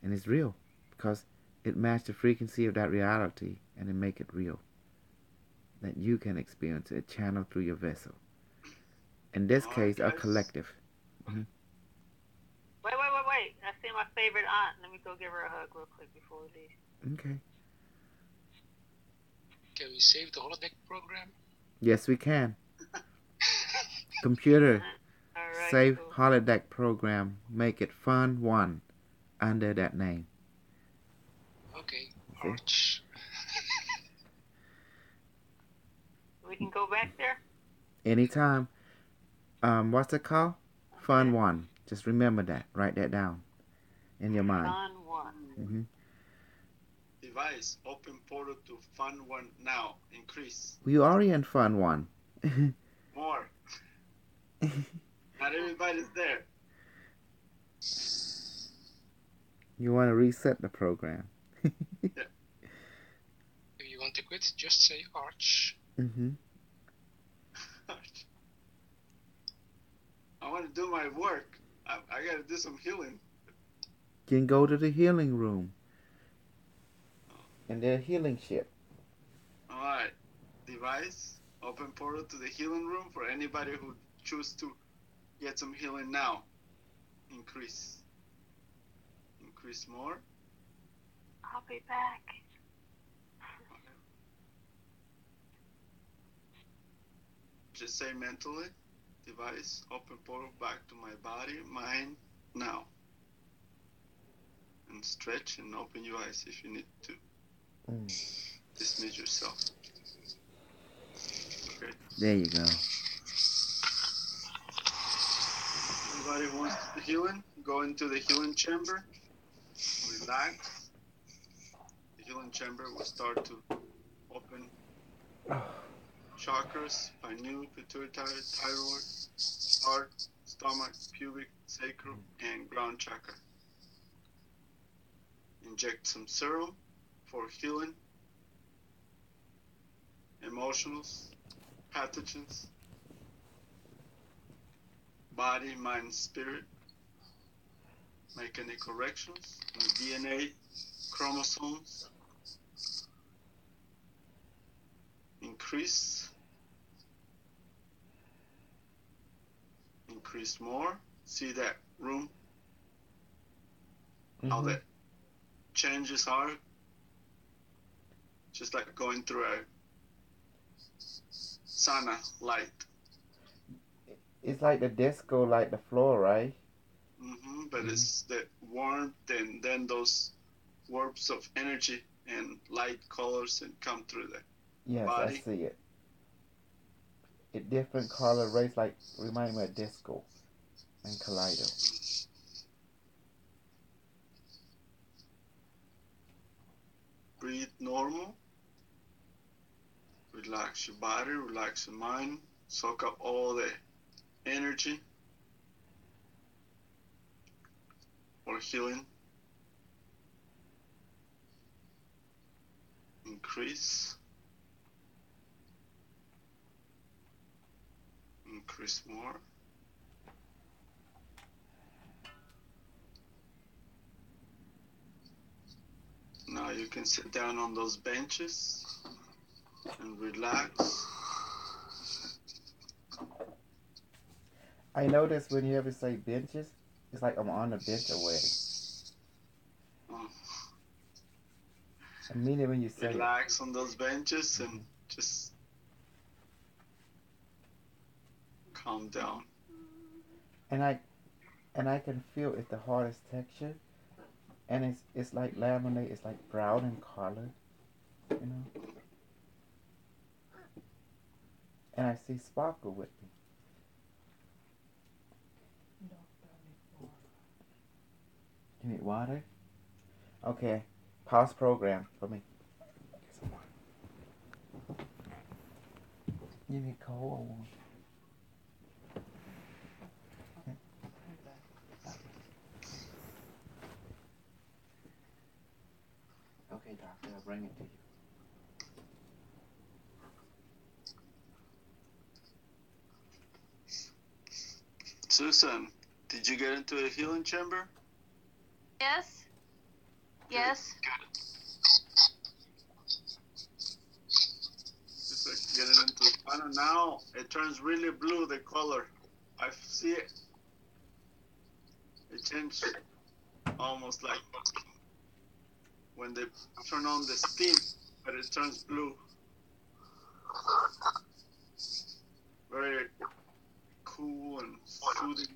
And it's real because it matches the frequency of that reality and it make it real. That you can experience it, channel through your vessel. In this case, a collective. Mm-hmm. Wait. I see my favorite aunt. Let me go give her a hug real quick before we leave. Okay. Can we save the holodeck program? Yes, we can. Computer, All right, save cool. holodeck program. Make it Fun 1 under that name. Okay, See? Arch. We can go back there. Anytime. What's it called? Fun Okay. 1. Just remember that. Write that down in your mind. Fun 1. Mm-hmm. Device, open portal to Fun 1 now. Increase. We already in Fun 1. More. Not everybody's there. You want to reset the program. Yeah. If you want to quit, just say Arch. Mm-hmm. I want to do my work. I got to do some healing. You can go to the healing room. And their healing ship. All right. Device, open portal to the healing room for anybody who choose to get some healing now. Increase. Increase more. I'll be back. Just say mentally, device, open portal back to my body, mind, now. And stretch and open your eyes if you need to. Dismiss yourself. Okay. There you go. Anybody who wants the healing, go into the healing chamber. Relax. The healing chamber will start to open chakras, pineal, pituitary, thyroid, heart, stomach, pubic, sacral, and ground chakra. Inject some serum for healing, emotionals, pathogens, body, mind, spirit. Make any corrections in the DNA, chromosomes. Increase more. See that room, how the changes are, just like going through a sauna light. It's like the disco, like the floor, right? But it's the warmth and then those warps of energy and light colors and come through the body. I see it. It different color rays, like remind me of disco and Kaleido. Breathe normal. Relax your body, relax your mind. Soak up all the energy for healing. Increase. Increase more. Now you can sit down on those benches and relax. I notice when you ever say benches, it's like I'm on a bench already. I mean it when you say relax on those benches and just calm down. And I can feel it's the hardest texture, and it's like laminate. It's like brown in color, you know. And I see sparkle with me. You need water? Okay. Pause program for me. Get some water. You need cold or warm? Okay, doctor, I'll bring it to you. Susan, did you get into a healing chamber? Yes. Yes. Just like getting into the funnel. Now it turns really blue, the color. I see it. It changed almost like when they turn on the steam, but it turns blue. Very cool. cool and soothing,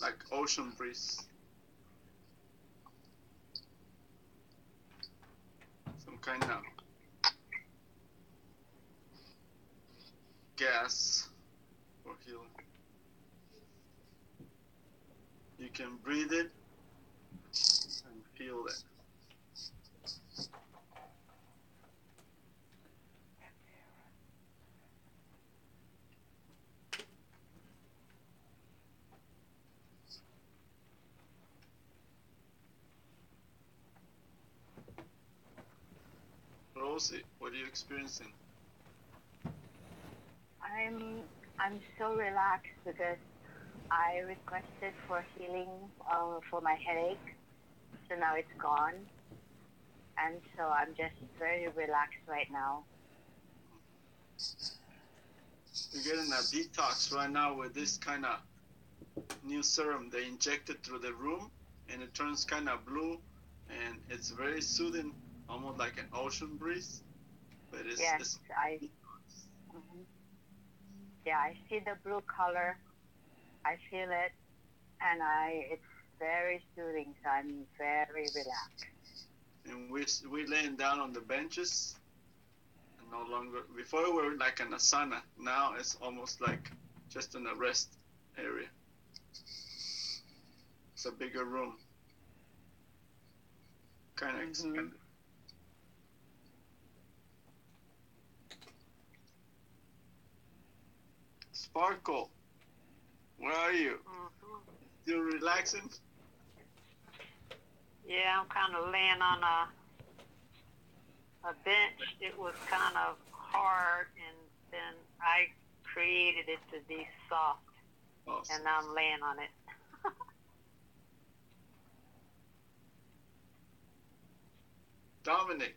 like ocean breeze. Some kind of gas for healing. You can breathe it and feel it. Rosie, what are you experiencing? I'm so relaxed because I requested for healing for my headache, so now it's gone, and so I'm just very relaxed right now. You're getting a detox right now with this kind of new serum they injected through the room, and it turns kind of blue, and it's very soothing, almost like an ocean breeze. But it's yeah, I see the blue color. I feel it, and it's very soothing. So I'm very relaxed. And we're laying down on the benches. And no longer. Before we were like in a sauna. Now it's almost like just in a rest area. It's a bigger room. Kind of expanded. Sparkle, where are you? Still relaxing? Yeah, I'm kind of laying on a bench. It was kind of hard, and then I created it to be soft, awesome. And now I'm laying on it. Dominic.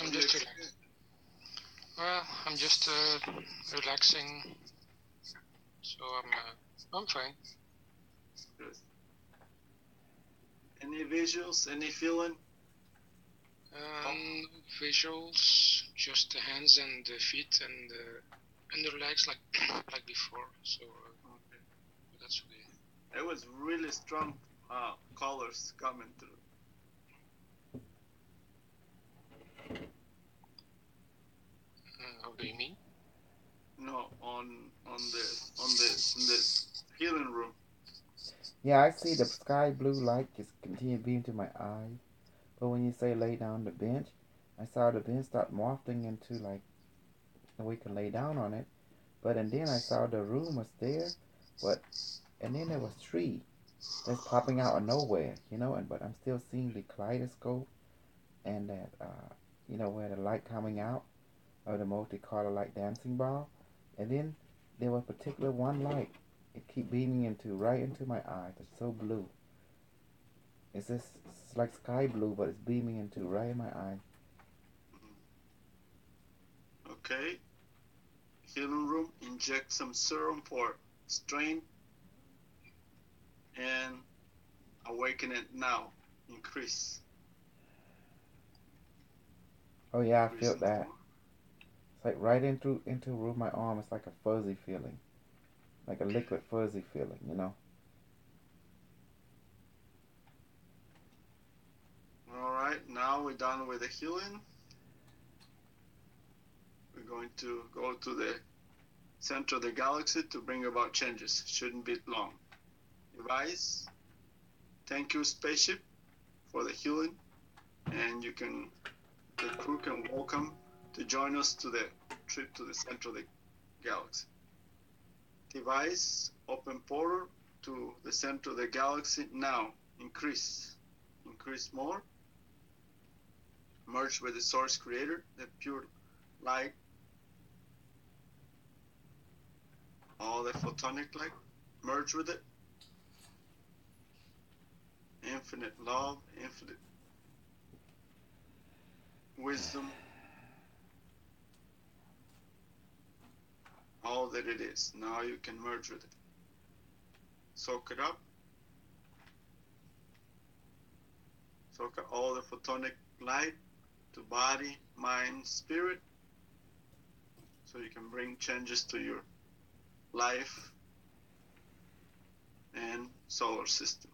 I'm just relaxing. Well, I'm just relaxing, so I'm fine. Good. Any visuals? Any feeling? Visuals, just the hands and the feet and the legs, like before. So that's okay. It was really strong colors coming through. How do you mean? No, on the healing room. Yeah, I see the sky blue light just continue beaming to my eyes. But when you say lay down the bench, I saw the bench start morphing into like we can lay down on it. But and then I saw the room was there, but and then there was tree that's popping out of nowhere, but I'm still seeing the kaleidoscope and that where the light coming out of the multicolor light dancing ball, and then there was particular one light. It keep beaming right into my eyes. It's so blue. It's like sky blue, but it's beaming into right in my eye. Okay. Healing room. Inject some serum for strength and awaken it now. Increase. Oh yeah, I feel that. It's like right into my arm. It's like a fuzzy feeling, like a liquid fuzzy feeling. All right, now we're done with the healing. We're going to go to the center of the galaxy to bring about changes. Shouldn't be long. Device. Thank you, spaceship, for the healing, and the crew can welcome to join us to the trip to the center of the galaxy. Device, open portal to the center of the galaxy now. Increase more. Merge with the source creator, the pure light, all the photonic light. Merge with it. Infinite love, infinite wisdom, all that it is. Now you can merge with it. Soak it up. Soak up all the photonic light to body, mind, spirit, so you can bring changes to your life and solar system.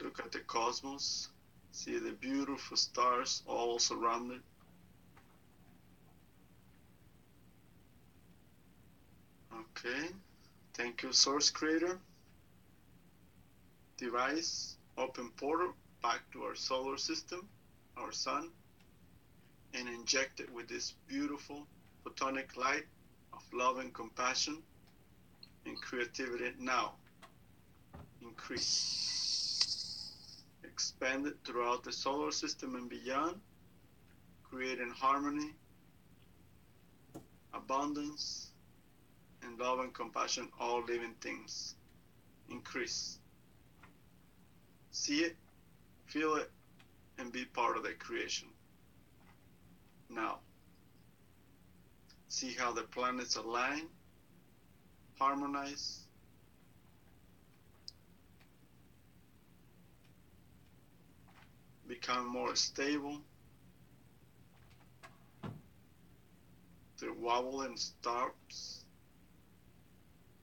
Look at the cosmos. See the beautiful stars all surrounded. Okay. Thank you, Source Creator. Device, open portal back to our solar system, our sun, and inject it with this beautiful photonic light of love and compassion and creativity now. Increase. Expand it throughout the solar system and beyond, creating harmony, abundance, and love and compassion all living things. Increase. See it, feel it, and be part of the creation. Now, see how the planets align, harmonize, become more stable. They wobble and stops.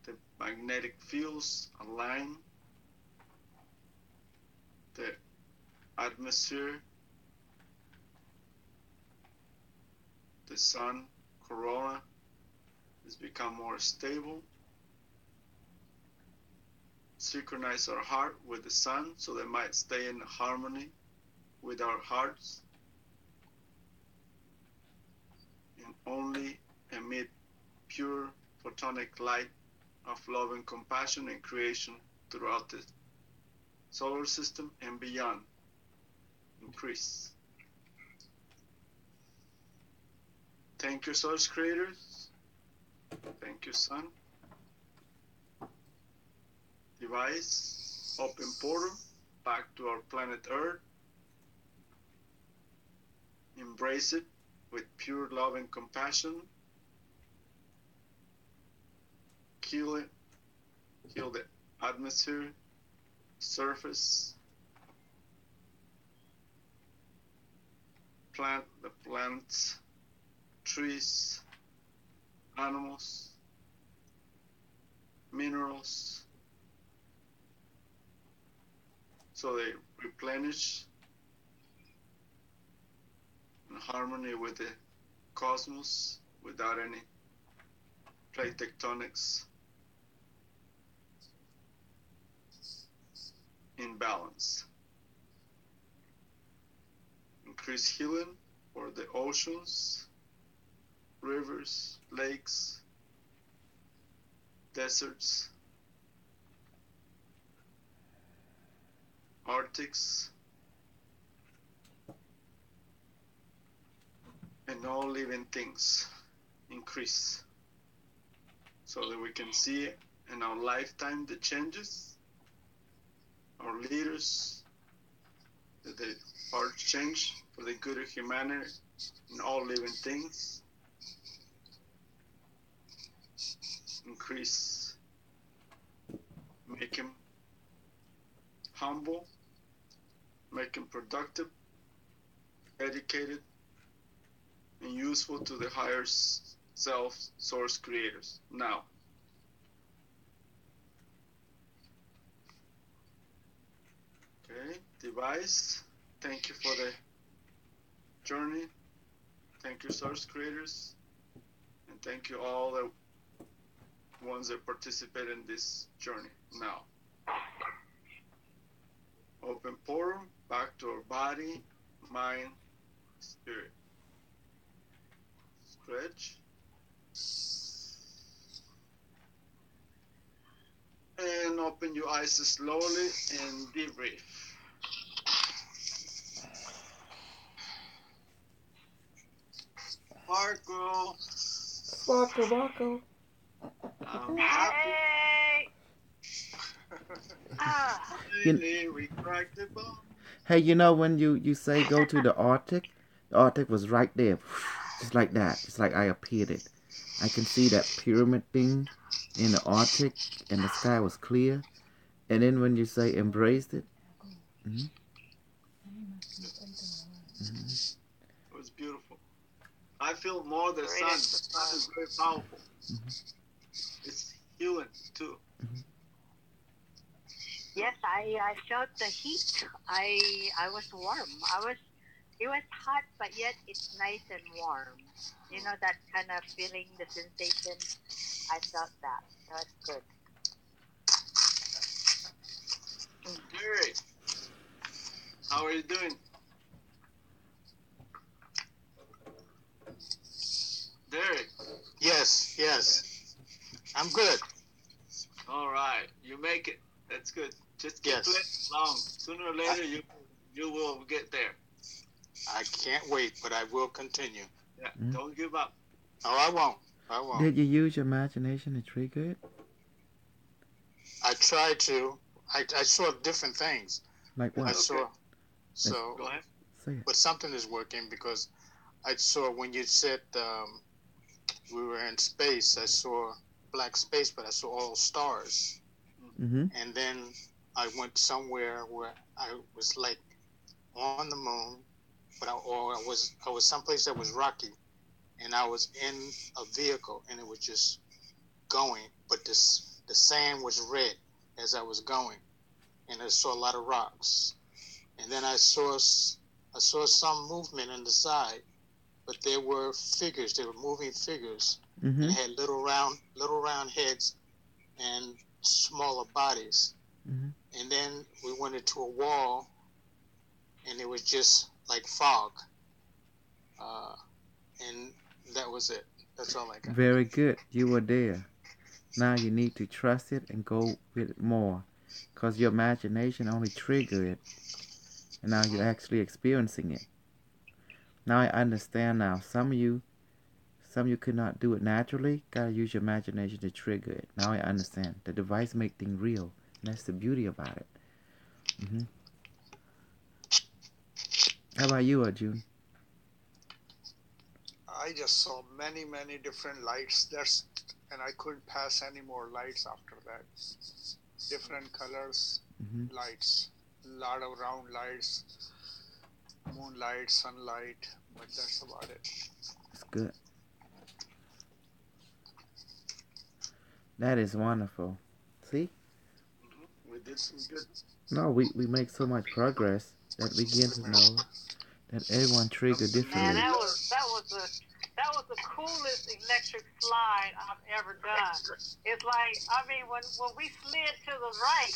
The magnetic fields align. The atmosphere, the sun, corona, has become more stable. Synchronize our heart with the sun so they might stay in harmony with our hearts and only emit pure photonic light of love and compassion and creation throughout the solar system and beyond. Increase. Thank you, Source Creators. Thank you, Sun. Device, open portal back to our planet Earth. Embrace it with pure love and compassion. Heal it. Heal the atmosphere, surface. Plant the plants, trees, animals, minerals, so they replenish in harmony with the cosmos without any plate tectonics imbalance. Increase healing for the oceans, rivers, lakes, deserts, Arctics, and all living things. Increase so that we can see in our lifetime the changes, our leaders, that the hearts change for the good of humanity and all living things. Increase, make him humble, make him productive, educated, and useful to the higher self source creators. Now, okay, device, thank you for the journey. Thank you, source creators, and thank you all the ones that participate in this journey. Now, open portal back to our body, mind, spirit. Stretch. And open your eyes slowly and debrief. Sparkle. Sparkle, sparkle. I'm happy. Hey! You, Finally, we cracked the bomb. hey, you know when you say go to the Arctic was right there. just like that, just like I appeared it. I can see that pyramid thing in the Arctic, and the sky was clear. And then when you say embraced it, mm-hmm, mm-hmm, It was beautiful. I feel more the Great sun. The sun exercise. is very powerful. mm-hmm, It's healing too. mm-hmm. Yes, I felt the heat. I was warm. It was hot, but yet it's nice and warm. You know that kind of feeling, the sensation. I felt that. That's good. Derek, how are you doing? Derek. Yes, yes. I'm good. All right, you make it. That's good. Just keep Yes. playing along. Sooner or later, you will get there. I can't wait, but I will continue. Yeah, Mm. don't give up. Oh, I won't. I won't. Did you use your imagination to trigger it? I tried to. I saw different things. Like I what? saw. So, Go ahead. Say it. but something is working because I saw when you said we were in space. I saw black space, but I saw all stars. Mm-hmm. And then I went somewhere where I was like on the moon, but I was someplace that was rocky, and I was in a vehicle, and it was just going, but the sand was red as I was going, and I saw a lot of rocks, and then I saw some movement on the side, but there were figures, they were moving figures, Mm-hmm. and had little round heads and smaller bodies. Mm-hmm. And then we went into a wall, and it was just like fog, uh, and that was it. That's all I got. Very good. You were there. Now you need to trust it and go with it more. Because your imagination only triggered it. And now you're actually experiencing it. Now I understand now. Some of you could not do it naturally. Gotta use your imagination to trigger it. Now I understand. The device make things real. And that's the beauty about it. Mm-hmm. How about you, Arjun? I just saw many, many different lights. And I couldn't pass any more lights after that. Different colors, Mm-hmm. lights, a lot of round lights, moonlight, sunlight, but that's about it. That's good. That is wonderful. See? We did some good. No, we make so much progress that we begin to know that everyone trigger Man, differently. that was the coolest electric slide I've ever done. It's like, I mean, when we slid to the right,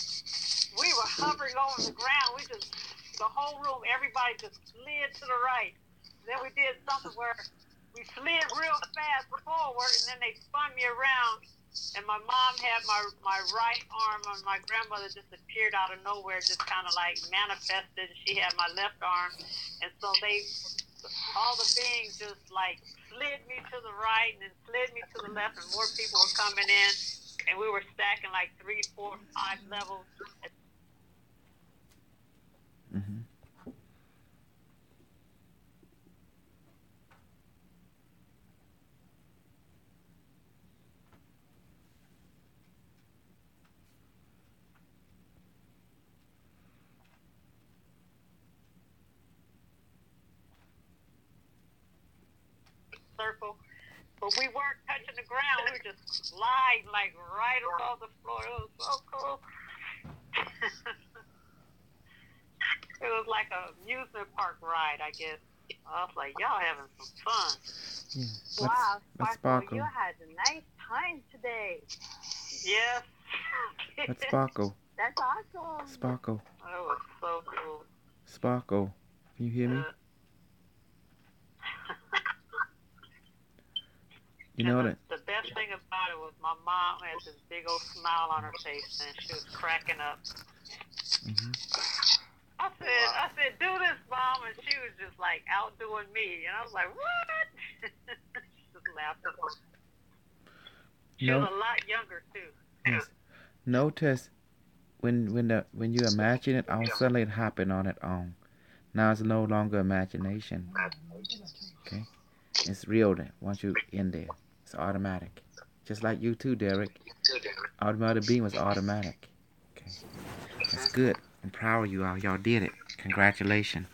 we were hovering over the ground. The whole room, everybody just slid to the right. Then we did something where we slid real fast forward, and then they spun me around. And my mom had my right arm, and my grandmother just appeared out of nowhere, just kind of like manifested. She had my left arm, and so all the beings just like slid me to the right and then slid me to the left, and more people were coming in, and we were stacking like 3, 4, 5 levels. Mm-hmm. Circle, but we weren't touching the ground. We were just sliding like right above the floor. It was so cool. It was like a amusement park ride, I guess. I was like, y'all having some fun. Yeah. Wow, Let's Sparkle, sparkle. you had a nice time today. Yes. Let's sparkle. That's awesome. Sparkle. That was so cool. Sparkle. Can you hear me? You know that. The best thing about it was my mom had this big old smile on her face, and she was cracking up. Mm-hmm. I said, do this, Mom, and she was just like outdoing me, and I was like, what? Just laughing. She was a lot younger too. Yes. Notice when you imagine it, all suddenly it happened on its own. Now it's no longer imagination. Okay. It's real then. Once you in there, it's automatic. Just like you too, Derek. Automatic being was automatic. Okay, that's good. I'm proud of you all. Y'all did it. Congratulations.